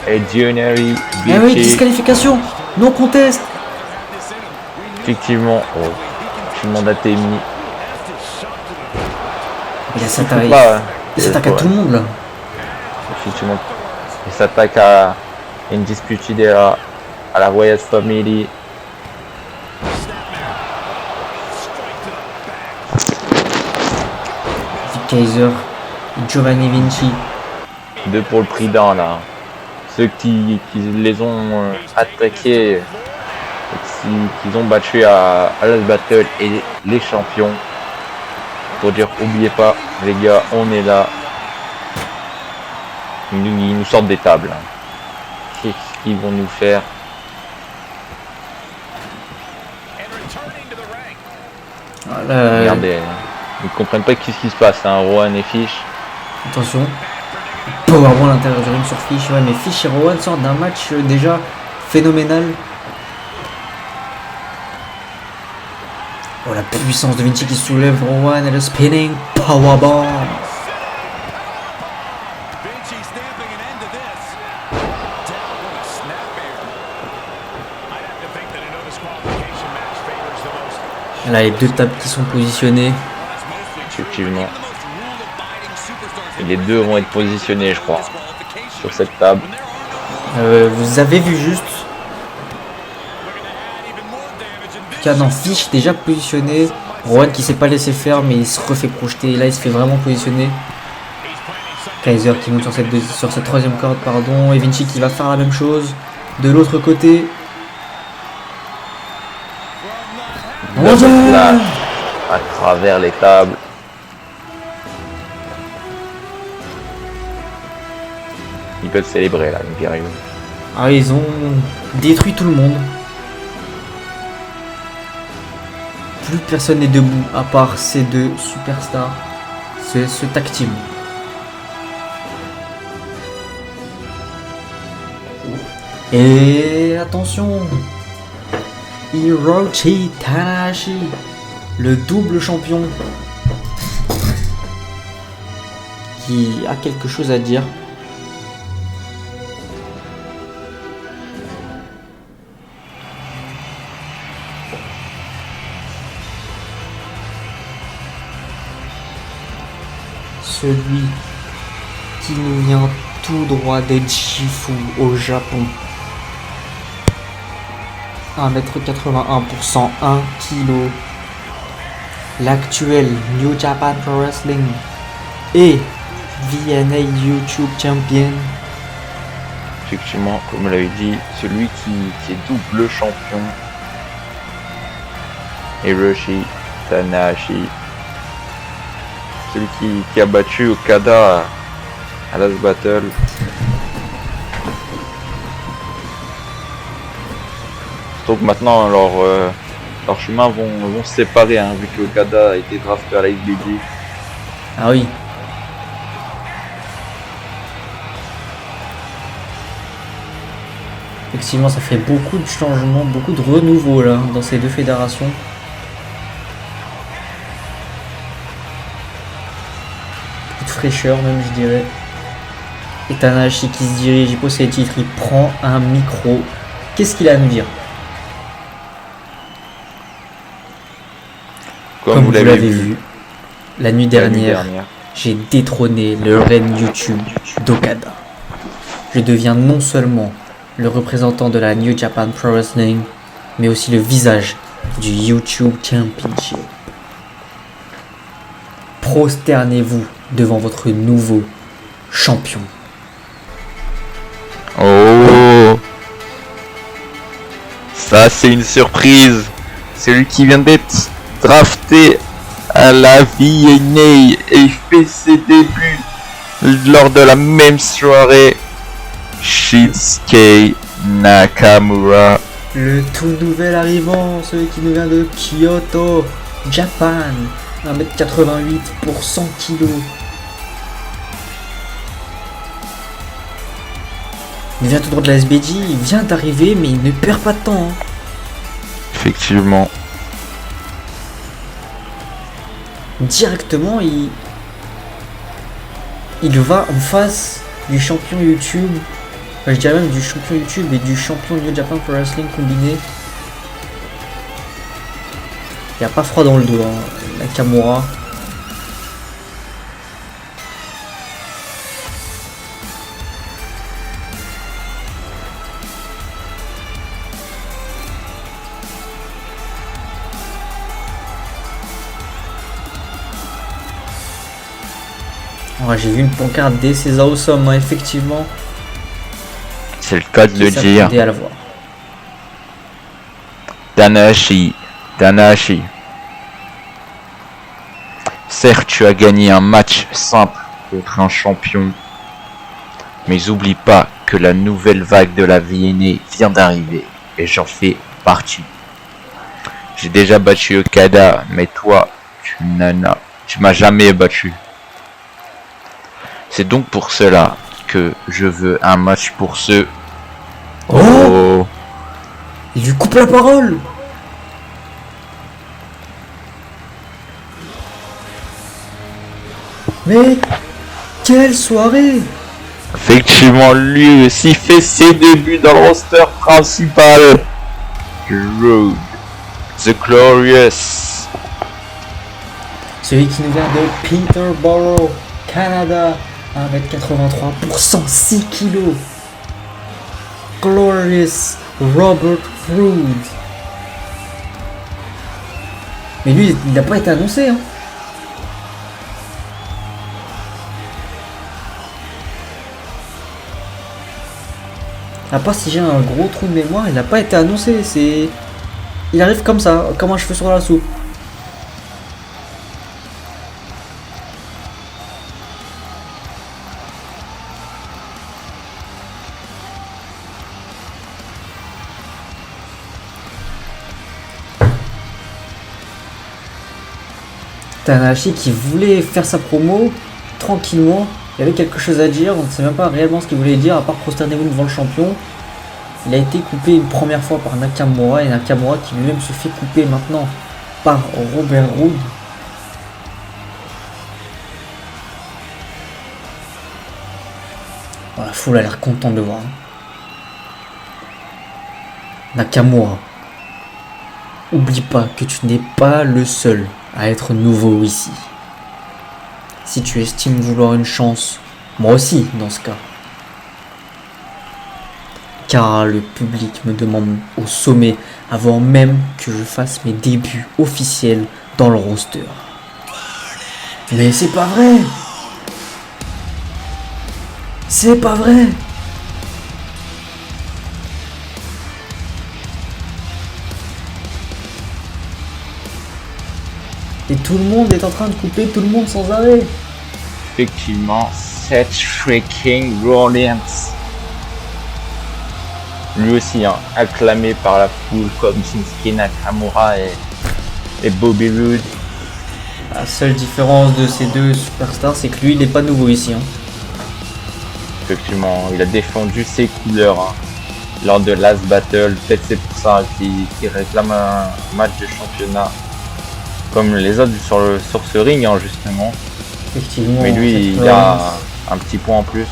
et Dionary. Ah oui, disqualification. Non conteste. Effectivement. Oh. Je demande à Temi. Il s'attaque à tout le monde là. Effectivement. Il s'attaque à Undisputed Era, à la Wyatt Family. Vic Kaiser, Giovanni Vinci. 2 pour le prix d'un là. Ceux qui les ont attaqués, qu'ils ont battu à Last Battle et les champions. Pour dire, oubliez pas, les gars, on est là. Ils nous sortent des tables. Qu'est-ce qu'ils vont nous faire? Voilà. Regardez, ils ne comprennent pas qu'est-ce qui se passe, hein, Rowan et Fish. Attention. Powerbomb à l'intérieur du ring sur Fish. Ouais, mais Fish et Rowan sortent d'un match déjà phénoménal. Oh, la puissance de Vinci qui soulève Rowan et le spinning powerbomb. Là, les deux tables qui sont positionnées. Effectivement. Et les deux vont être positionnés, je crois, sur cette table. Vous avez vu juste. Canon Fish déjà positionné. Rowan qui s'est pas laissé faire, mais il se refait projeter. Là, il se fait vraiment positionner. Kaiser qui monte sur cette troisième corde, pardon. Et Vinci qui va faire la même chose. De l'autre côté. Là, à travers les tables. Ils peuvent célébrer là, Imperium. Ah, ils ont détruit tout le monde. Plus personne n'est debout à part ces deux superstars. C'est ce tag team. Et attention, Hiroshi Tanahashi, le double champion, qui a quelque chose à dire. Celui qui nous vient tout droit de Gifu au Japon. 1m81 pour 101 kg. L'actuel New Japan Pro Wrestling et VNA YouTube Champion. Effectivement, comme vous l'avez dit, celui qui est double champion. Hiroshi Tanahashi. Celui qui a battu Okada à Last Battle. Donc maintenant leurs chemins vont se séparer hein, vu que Okada a été drafté à la SBG. Ah oui. Effectivement, ça fait beaucoup de changements, beaucoup de renouveau là dans ces deux fédérations. Beaucoup de fraîcheur même, je dirais. Et Tanahashi qui se dirige, il pose ses titres, il prend un micro. Qu'est-ce qu'il a à nous dire? Comme vous l'avez vu, la nuit dernière, j'ai détrôné le règne YouTube d'Okada. Je deviens non seulement le représentant de la New Japan Pro Wrestling, mais aussi le visage du YouTube Championship. Prosternez-vous devant votre nouveau champion. Oh, ça c'est une surprise. Celui qui vient d'être drafté à la VNA et fait ses débuts lors de la même soirée. Shinsuke Nakamura. Le tout nouvel arrivant, celui qui nous vient de Kyoto, Japan, 1m88 pour 100 kg. Il vient tout droit de la SBG, il vient d'arriver mais il ne perd pas de temps. Hein. Effectivement. Directement, il va en face du champion YouTube. Enfin, je dirais même du champion YouTube et du champion New Japan Pro Wrestling combiné. Il n'y a pas froid dans le dos, hein, Nakamura. Ouais, j'ai vu une pancarte des César Awesome, hein, effectivement. C'est le cas de le dire. À la voir. Tanahashi. Certes, tu as gagné un match simple contre un champion. Mais oublie pas que la nouvelle vague de la VNA vient d'arriver. Et j'en fais partie. J'ai déjà battu Okada, mais toi, tu m'as jamais battu. C'est donc pour cela que je veux un match pour ceux. Oh, il lui coupe la parole. Mais quelle soirée! Effectivement, lui aussi fait ses débuts dans le roster principal. Road, The Glorious. Celui qui nous vient de Peterborough, Canada, 1m83 pour 106 kg. Glorious Robert Roode. Mais lui, il n'a pas été annoncé, hein. À part si j'ai un gros trou de mémoire, il n'a pas été annoncé. C'est, il arrive comme ça, comme un cheveu sur la soupe. Tanahashi qui voulait faire sa promo tranquillement, il y avait quelque chose à dire, on ne sait même pas réellement ce qu'il voulait dire à part prosternez-vous devant le champion. Il a été coupé une première fois par Nakamura et Nakamura qui lui-même se fait couper maintenant par Robert Roode. Bon, la foule a l'air contente de voir. Nakamura, oublie pas que tu n'es pas le seul à être nouveau ici. Si tu estimes vouloir une chance, moi aussi dans ce cas. Car le public me demande au sommet avant même que je fasse mes débuts officiels dans le roster. Mais c'est pas vrai! C'est pas vrai. Et tout le monde est en train de couper tout le monde sans arrêt. Effectivement, Seth freaking Rollins. Lui aussi, hein, acclamé par la foule comme Shinsuke Nakamura et Bobby Roode. La seule différence de ces deux superstars, c'est que lui, il n'est pas nouveau ici. Hein. Effectivement, il a défendu ses couleurs hein, lors de Last Battle. Peut-être c'est pour ça qu'il réclame un match de championnat comme les autres sur ce ring, hein, justement. Effectivement. Mais lui, il a un petit point en plus.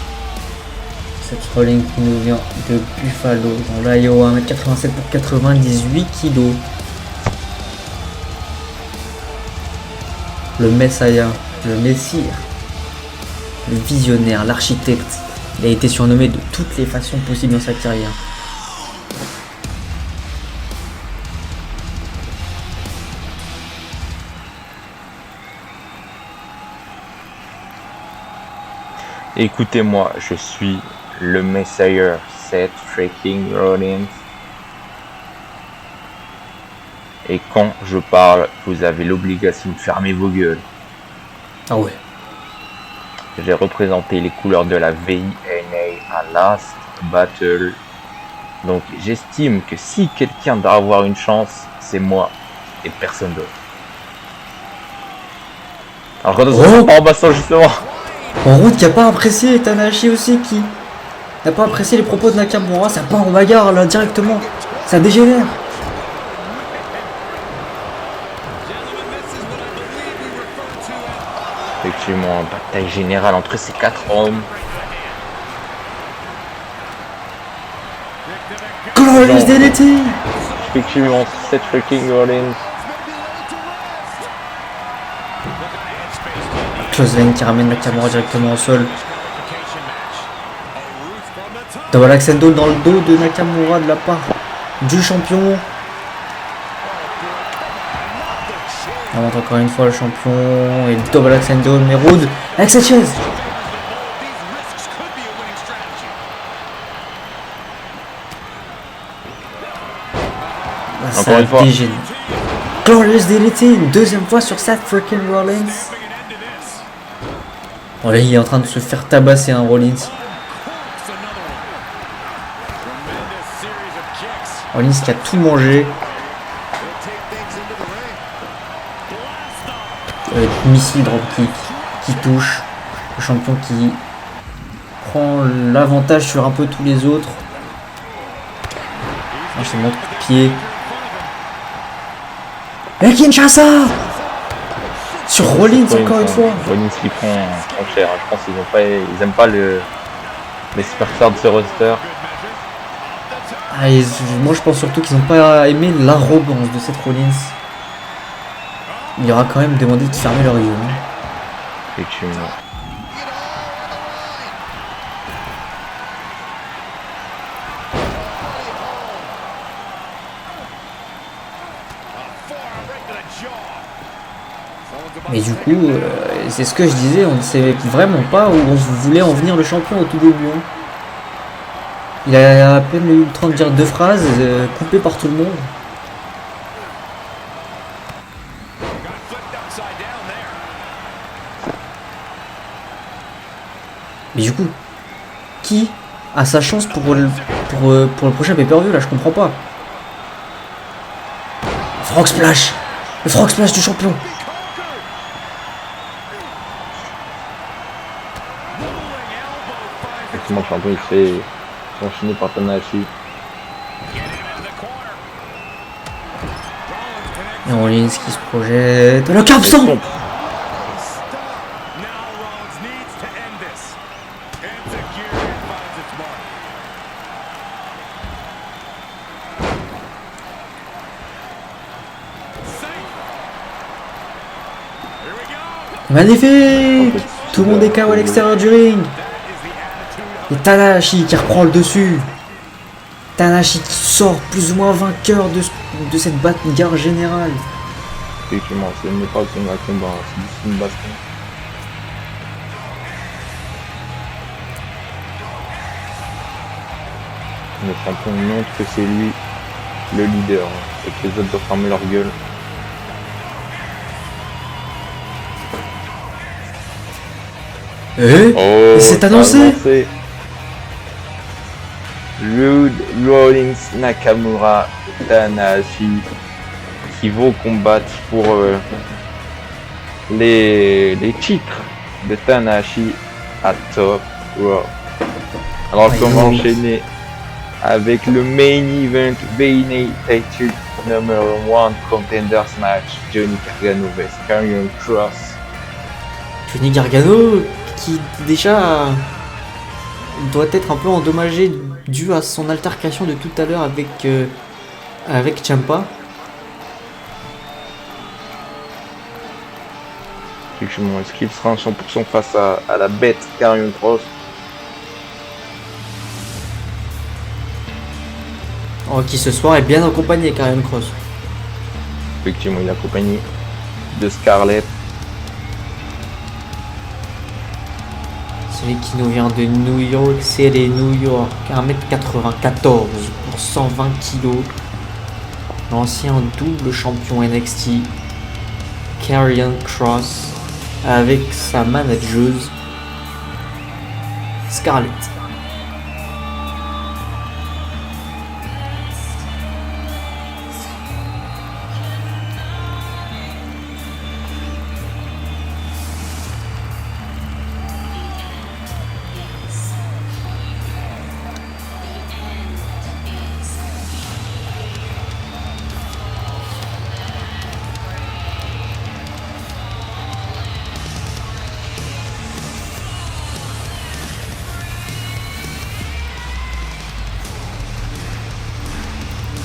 Seth Rollins qui nous vient de Buffalo, dans l'Iowa, 1m87 pour 98 kg. Le Messiah, le Messire, le visionnaire, l'architecte. Il a été surnommé de toutes les façons possibles dans sa carrière. Écoutez-moi, je suis le Messiah, Seth freaking Rollins. Et quand je parle, vous avez l'obligation de fermer vos gueules. Ah ouais. J'ai représenté les couleurs de la VINA à Last Battle. Donc j'estime que si quelqu'un doit avoir une chance, c'est moi et personne d'autre. Alors quand on se en bassin justement. En route qui a pas apprécié Tanahashi aussi qui n'a pas apprécié les propos de Nakamura, ça part en bagarre là directement. Ça dégénère. Effectivement, bataille générale entre ces quatre hommes. Glorious DDT. Effectivement, Seth freaking Rollins. Close lane qui ramène Nakamura directement au sol. Double Axe Handle dans le dos de Nakamura de la part du champion. On monte encore une fois le champion et double Axe Handle mais Roode avec cette chaise. Encore une fois. Dégénère. Glorious DDT une deuxième fois sur Seth freaking Rollins. Bon là il est en train de se faire tabasser un Rollins. Rollins qui a tout mangé. Missile dropkick qui touche. Le champion qui prend l'avantage sur un peu tous les autres. Enchaînement de coups de pied. Et Kinshasa sur Rollins encore une fois. Rollins qui prend cher. Je pense qu'ils aiment pas les superstars de ce roster. Ah, moi je pense surtout qu'ils n'ont pas aimé l'arrogance de cette Rollins. Il aura quand même demandé de fermer leur gueule. Effectivement. Mais du coup, c'est ce que je disais, on ne sait vraiment pas où on voulait en venir le champion au tout début. Hein. Il a à peine eu le temps de dire deux phrases, coupées par tout le monde. Mais du coup, qui a sa chance pour le prochain pay-per-view là, je comprends pas. Frog Splash, le Frog Splash du champion. Effectivement, le champion il se fait enchaîner par Tanahashi. Et Rollins qui se projette. Le capstan. Magnifique. Tout le monde est KO à l'extérieur du ring. Et Tanahashi qui reprend le dessus. Tanahashi qui sort plus ou moins vainqueur de cette bagarre générale. Effectivement, ce n'est pas un combat, c'est une baston. Le champion montre que c'est lui le leader, hein, et que les autres doivent fermer leur gueule. Oh, c'est annoncé. Rude, Rollins, Nakamura, Tanahashi qui vont combattre pour les titres de Tanahashi à Top Raw. Alors comment enchaîner avec le main event Title Number 1 Contenders Match, Johnny Gargano vs Karrion Kross. Johnny Gargano qui déjà doit être un peu endommagé dû à son altercation de tout à l'heure avec Ciampa. Effectivement, est-ce qu'il sera en 100% face à la bête Karrion Kross? Qui ce soir est bien accompagné, Karrion Kross. Effectivement, il est accompagné de Scarlett. Celui qui nous vient de New York, c'est les New York, 1m94 pour 120 kg. L'ancien double champion NXT, Karrion Kross, avec sa manageuse, Scarlett.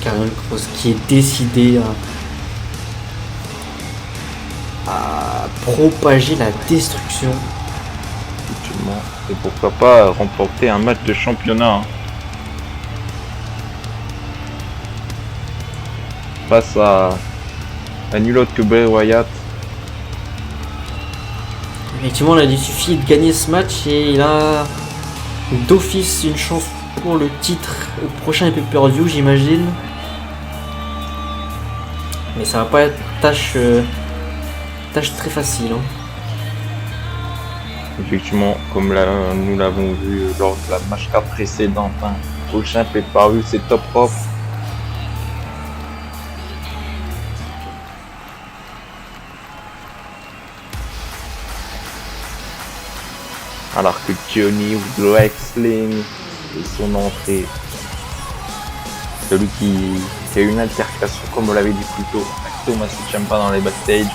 Karrion Kross qui est décidé à propager la destruction. Effectivement. Et pourquoi pas remporter un match de championnat, hein. Face à nul autre que Bray Wyatt. Effectivement, là, il suffit de gagner ce match et il a d'office une chance pour le titre au prochain pay-per-view, j'imagine. Mais ça va pas être tâche très facile, hein. Effectivement, comme nous l'avons vu lors de la match card précédente, hein. Prochain pay-per-view, c'est Top Rope. Alors que Johnny Wrestling et son entrée, celui qui a eu une altercation, comme on l'avait dit plus tôt, avec Thomas Ciampa dans les backstage.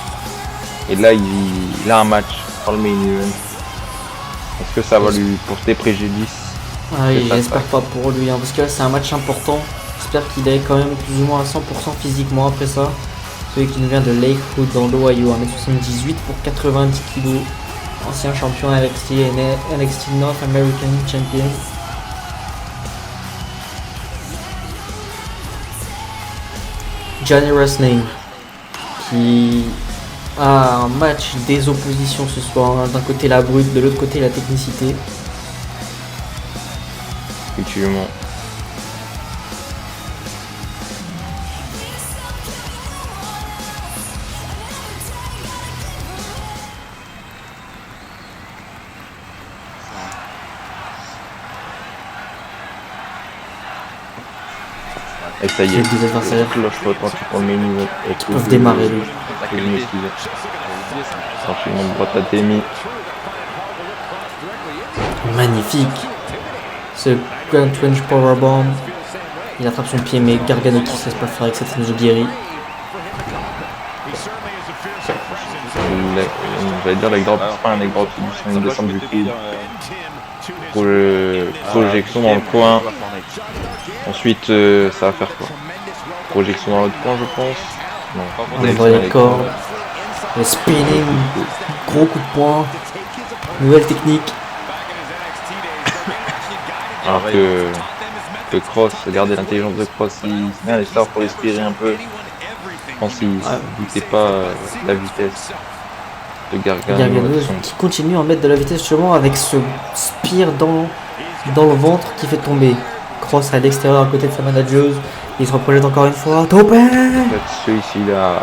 Et là, il a un match pour le main event. Est-ce que ça va lui porter préjudice? J'espère pas pour lui, hein, parce que là c'est un match important. J'espère qu'il est quand même plus ou moins à 100% physiquement après ça. Celui qui nous vient de Lakewood dans l'Ohio, 1m78 pour 90 kg. Ancien champion NXT et NXT North American Champion. Johnny Wrestling qui a un match des oppositions ce soir, hein. D'un côté la brute, de l'autre côté la technicité. Effectivement. Et ça y est, Les deux adversaires pour le main event. peuvent démarrer lui. Enchaînement de droite à Demi. Magnifique. Ce Grand Range Powerbomb. Il attrape son pied, mais Gargano qui se laisse pas faire avec cette Enzigiri. On va dire les grands, pas un leg drop, c'est une descente du pied. Projection dans le coin. Ensuite, ça va faire quoi? Projection dans l'autre coin, je pense. Non, On est dans les corps. Le spinning. Gros coup de poing. Nouvelle technique. Alors que Kross, regardez l'intelligence de Kross, il met les stars pour respirer un peu. Je pense qu'il ne doutait pas la vitesse de Gargano. Qui continue à mettre de la vitesse justement avec ce spear dans le ventre qui fait tomber Cross à l'extérieur à côté de sa manageuse. Il se reprojette encore une fois. Topé. Celui-ci là.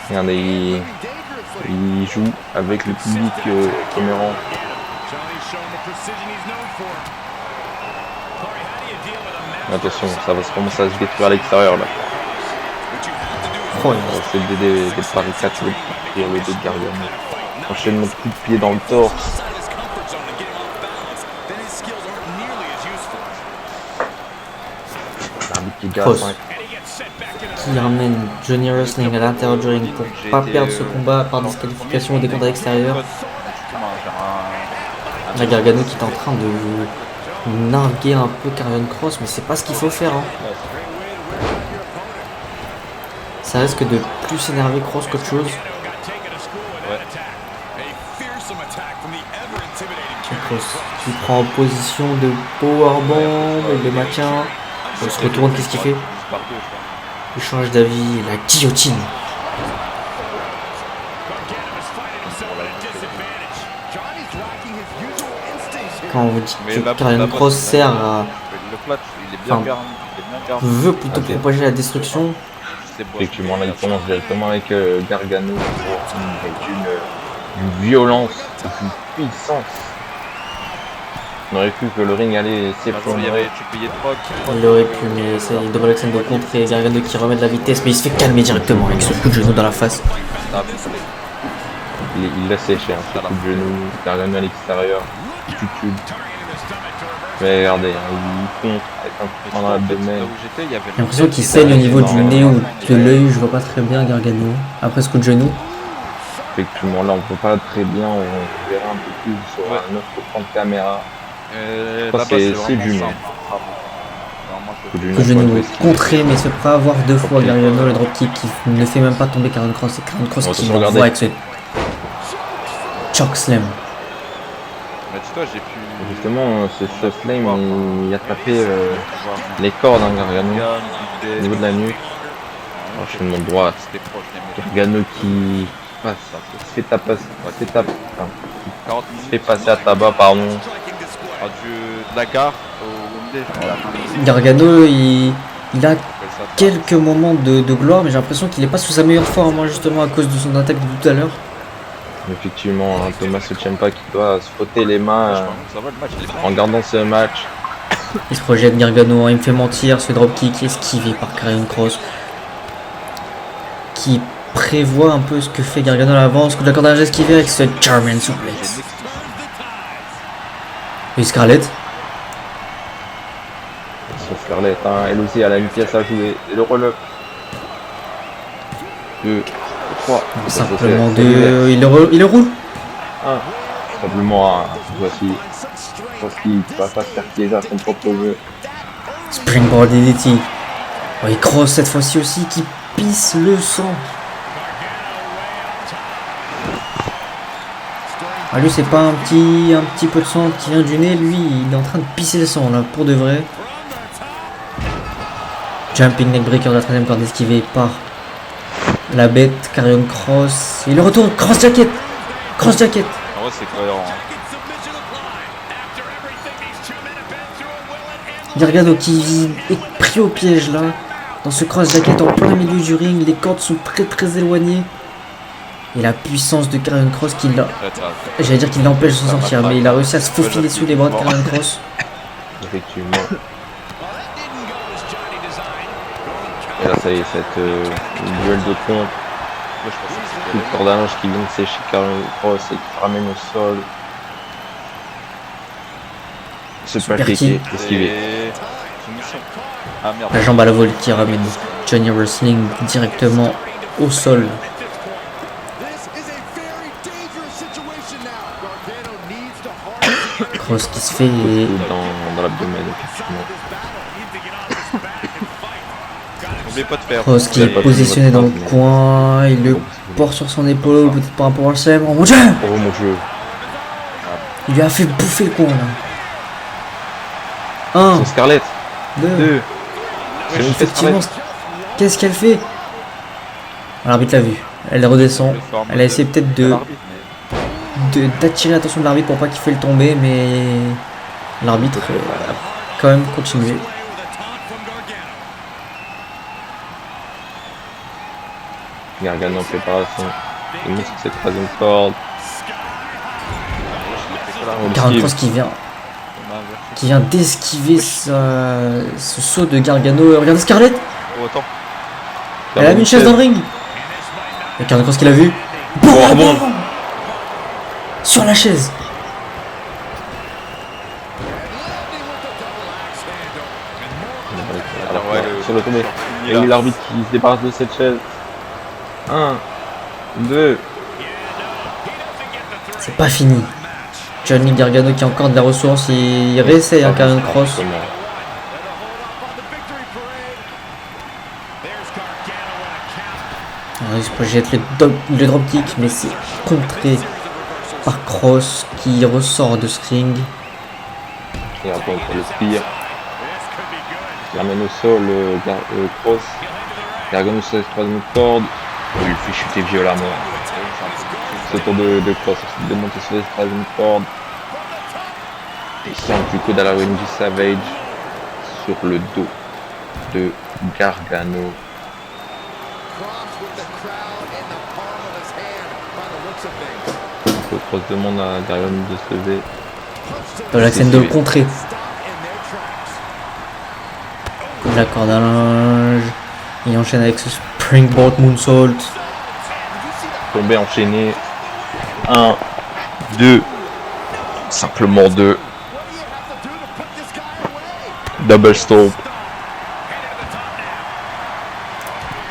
Regardez, il joue avec le public Cameron. Attention, ça va commencer à se détruire à l'extérieur là. Oh, C'est des paris 4 pour le deux de Gargano. Enchaînement de coups de pied dans le torse. L'arbitre qui garde Cross. Qui ramène Johnny Wrestling à l'intérieur du ring pour pas perdre ce combat par disqualification ou décompte à l'extérieur. La Gargano qui est en train de narguer un peu Karrion Kross, mais c'est pas ce qu'il faut faire. Hein. Ça risque de plus énerver Kross qu'autre chose. Kross qui prend en position de powerbomb, il le maintient. Il se retourne, qu'est-ce qu'il fait? Il change d'avis, la guillotine. Quand on vous dit que Karrion Kross sert à... Enfin, veut plutôt propager la destruction. Effectivement, là il commence directement avec Gargano avec une violence, une puissance. On aurait cru que le ring allait s'effondrer. Il aurait pu, mais c'est une double action de contre et Gargano qui remet de la vitesse, mais il se fait calmer directement avec ce coup de genou dans la face. Il l'a séché, ce coup de genou, Gargano à l'extérieur, attitude. Mais regardez, il compte avec un coup dans l'abdomen. J'ai l'impression qu'il saigne au niveau du nez ou de l'œil, je vois pas très bien Gargano. Après ce coup de genou. Effectivement, là on peut pas très bien, on verra un peu plus sur un autre plan de caméra. C'est du nom. Coup de genou contré, mais se fait pas avoir deux fois Gargano, le dropkick qui ne fait même pas tomber Karrion Kross. C'est Karrion Kross qui l'envoie avec ce choke slam. Justement, ce choke slam, il a tapé les cordes Gargano au niveau de la nuque. Enchaînement droit. Gargano qui passe, se fait passer à tabac, pardon. De la gare au Gargano, il a quelques moments de gloire, mais j'ai l'impression qu'il n'est pas sous sa meilleure forme, hein, justement à cause de son attaque de tout à l'heure. Effectivement, Thomas Ciampa qui doit se frotter les mains en gardant ce match. Il se projette Gargano, il me fait mentir, ce dropkick esquivé par Karrion Kross qui prévoit un peu ce que fait Gargano à l'avance, coup de la corde à linge esquivé avec ce German suplex. Et Scarlett. Scarlett, hein, elle aussi elle a une pièce à jouer. Et le roll-up. 2, 3. Simplement 2. Il le roule. 1. Simplement 1. Voici. Je pense qu'il va pas se faire piéger à son propre jeu. Springboard DDT. Oh, et Kross cette fois-ci aussi qui pisse le sang. Ah, lui c'est pas un petit peu de sang qui vient du nez, lui il est en train de pisser le sang là pour de vrai. Jumping neckbreaker de la troisième corde esquivée par la bête Karrion Kross. Il le retourne, cross jacket. Ah ouais, c'est cohérent. Gargano qui est pris au piège là, dans ce cross jacket en plein milieu du ring, les cordes sont très éloignées. Et la puissance de Karrion Kross qui l'a... J'allais dire qu'il l'empêche de s'en sortir, mais il a réussi à se faufiler sous les bras de Karrion Kross. Effectivement. Et là ça y est, cette duel de compte. Coup de corde à linge qui vient de sécher Karrion Kross et qui ramène au sol. Super kick esquivé. La jambe à la volée qui ramène Johnny Wrestling directement au sol. Kross qui se fait dans l'abdomen, effectivement. Kross qui est positionné dans le coin, il le porte sur son épaule, peut-être par un power slam. Oh mon dieu! Oh mon dieu! Il lui a fait bouffer le coin là. 1, c'est Scarlett. 2. Effectivement, qu'est-ce qu'elle fait? L'arbitre l'a vu, elle redescend, elle a essayé peut-être d'attirer l'attention de l'arbitre pour pas qu'il fait le tomber, mais L'arbitre a quand même continué. Gargano en préparation. Il met sur cette troisième corde. Karrion Kross qui vient d'esquiver ce saut de Gargano. Regardez Scarlett. Oh, attends. Elle a mis une chaise dans le ring. Et Karrion Kross qui l'a vu. Bon. Sur la chaise. Alors, sur le tombé. Il y a eu l'arbitre qui se débarrasse de cette chaise. 1, 2. C'est pas fini. Johnny Gargano qui a encore de la ressource. Il réessaye un Karrion Kross. Il se projette le dropkick, mais c'est contré par Kross qui ressort de ce ring. Et après pour le spear. Il ramène au sol Kross. Gargano sur la troisième corde. Il lui fait chuter violemment. Ce tour de Kross, ensuite de monter sur la troisième corde. Descend du coup dans la Randy Savage sur le dos de Gargano. Kross demande à Gargano de se lever. Dans la scène de le contrer. La corde à linge. Il enchaîne avec ce springboard moonsault. Tombé enchaîné. 1, 2. Simplement 2. Double stomp.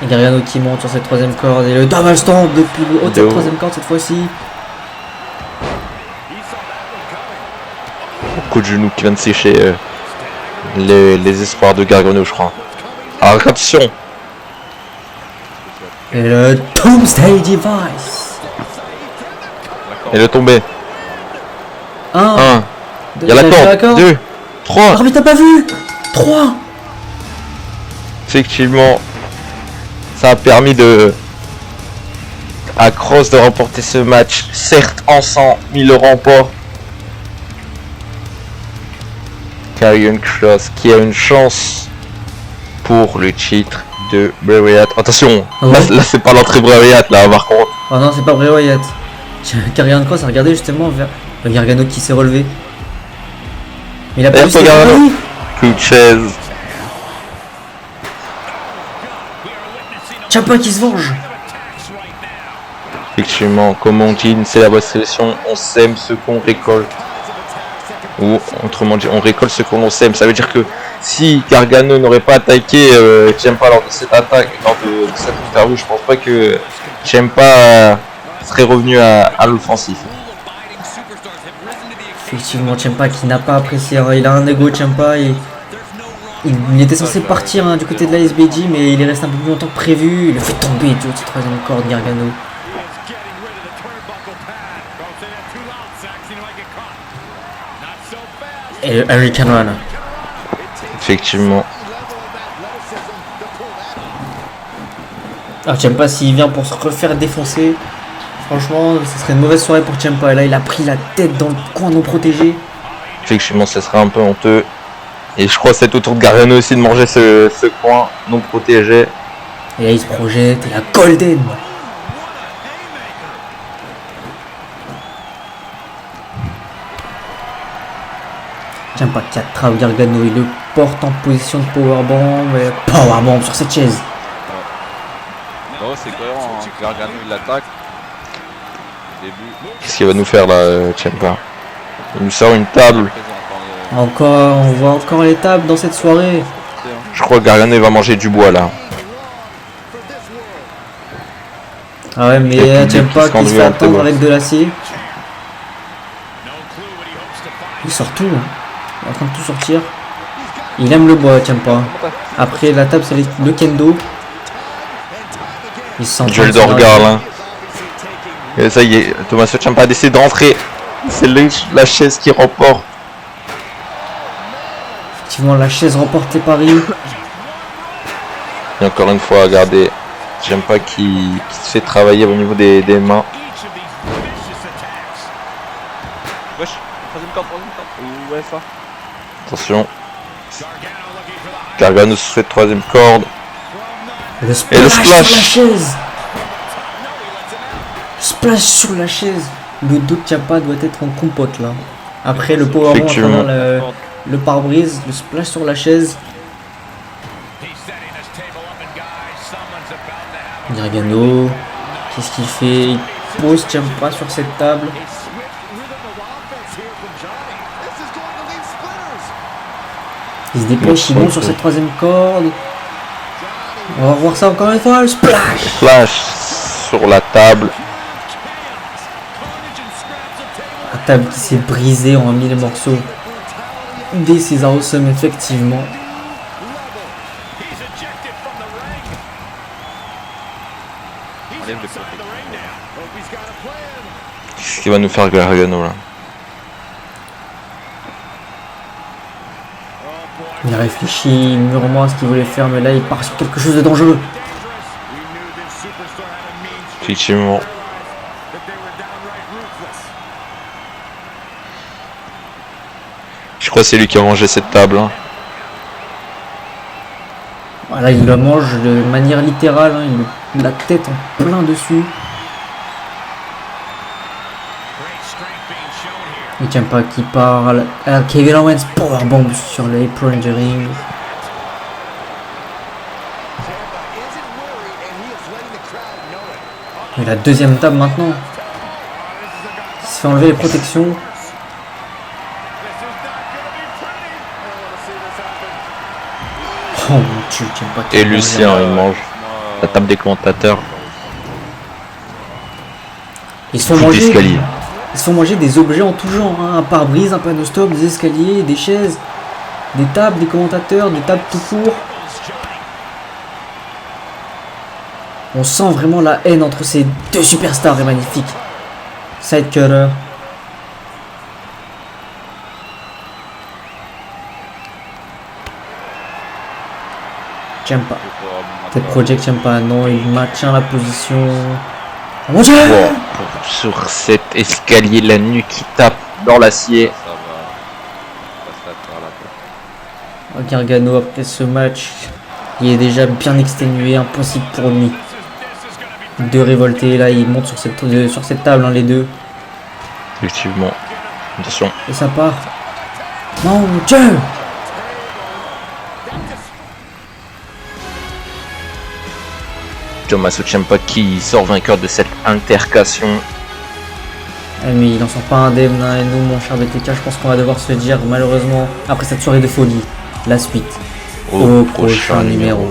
Et Gargano qui monte sur cette troisième corde. Et le double stomp depuis le haut de cette troisième corde cette fois-ci. Coup de genou qui vient de sécher les espoirs de Gargano, je crois. Alors attention. Et le Doomsday Device. Et le tombé. 1. Il y a la corde. 2. 3. Ah mais t'as pas vu. 3. Effectivement, ça a permis à Kross de remporter ce match. Certes en sang, mais il le remporte. Karrion Kross qui a une chance pour le titre de Bray Wyatt. Attention, là c'est pas l'entrée Bray Wyatt là par contre. Oh non, c'est pas Bray Wyatt. Karrion Kross a regardé justement vers le Gargano qui s'est relevé. Mais il a pas vu Gargano. Coup de chaise. Ciampa qui se venge. Effectivement, comme on dit, c'est la bonne solution. On sème ce qu'on récolte. Ou autrement dit, on récolte ce qu'on sème. Ça veut dire que si Gargano n'aurait pas attaqué Ciampa lors de cette attaque, lors de cette interview, je pense pas que Ciampa serait revenu à l'offensif. Effectivement, Ciampa qui n'a pas apprécié. Il a un ego, Ciampa. Et il était censé partir du côté de la SBG, mais il est resté un peu plus longtemps que prévu. Il le fait tomber du haut de cette troisième corde, Gargano. Et le Hurricane Run. Effectivement. Alors Ciampa, s'il vient pour se refaire défoncer, franchement, ce serait une mauvaise soirée pour Ciampa. Et là, il a pris la tête dans le coin non protégé. Effectivement, ça serait un peu honteux. Et je crois que c'est au tour de Gargano aussi de manger ce coin non protégé. Et là, il se projette. Et la Golden. Ciampa qui attrape Gargano. Il le porte en position de powerbomb. Et powerbomb sur cette chaise. Non, c'est cohérent. Hein. Gargano il l'attaque. Début. Qu'est-ce qu'il va nous faire là, Ciampa? Il nous sort une table. Encore, on voit encore les tables dans cette soirée. Je crois que Gargano va manger du bois là. Ah ouais, mais Ciampa qui se fait attendre avec de l'acier. Il sort tout, hein. Il est en train de tout sortir. Il aime le bois, Ciampa. Après la table, c'est le kendo. Il se sent Duel de regard là. Et ça y est, Tommaso Ciampa décide de rentrer. C'est la chaise qui remporte. Effectivement, la chaise remporte les paris. Et encore une fois, regardez, Ciampa qui se fait travailler au niveau des mains. Wesh, troisième corde. Ouais, ça. Attention. Gargano sur cette troisième corde. Et le splash, sur la chaise. Splash sur la chaise. Le dos de Ciampa doit être en compote là. Après le powerbomb à travers le pare-brise, le splash sur la chaise. Gargano, qu'est-ce qu'il fait? Il pose Ciampa sur cette table. Il se dépêche, il monte sur cette troisième corde. On va voir ça encore une fois, le splash. Splash sur la table. La table qui s'est brisée en 1000 morceaux. This is awesome, effectivement. Enlève les protections. Qu'est-ce qu'il va nous faire Gargano là? Il réfléchit mûrement à ce qu'il voulait faire, mais là il part sur quelque chose de dangereux. Effectivement. Je crois que c'est lui qui a mangé cette table. Hein. Voilà, il la mange de manière littérale, hein, il a la tête en plein dessus. Il tient pas qui part à la Kevin Owens powerbomb sur l'apron du ring. Et la deuxième table maintenant. Il se fait enlever les protections. Oh mon dieu, tiens pas. Et Lucien, il mange la table des commentateurs. Ils se font manger des objets en tout genre, hein. Un pare-brise, un panneau stop, des escaliers, des chaises, des tables, des commentateurs, des tables tout court. On sent vraiment la haine entre ces deux superstars et magnifiques. Side cutter. Ciampa. Peut-être Project Ciampa, non, il maintient la position. Oh mon dieu! Wow. Sur cet escalier, la nuque qui tape dans l'acier. Ça va. On passe la par là. Gargano après ce match, il est déjà bien exténué, impossible pour lui de révolter. Là il monte sur cette table, hein, les deux. Effectivement. Attention. Et ça part. Non mon dieu! Tommaso Ciampa qui sort vainqueur de cette intercation. Mais il n'en sort pas indemne, hein, et nous mon cher BTK, je pense qu'on va devoir se dire malheureusement après cette soirée de folie, la suite au prochain numéro.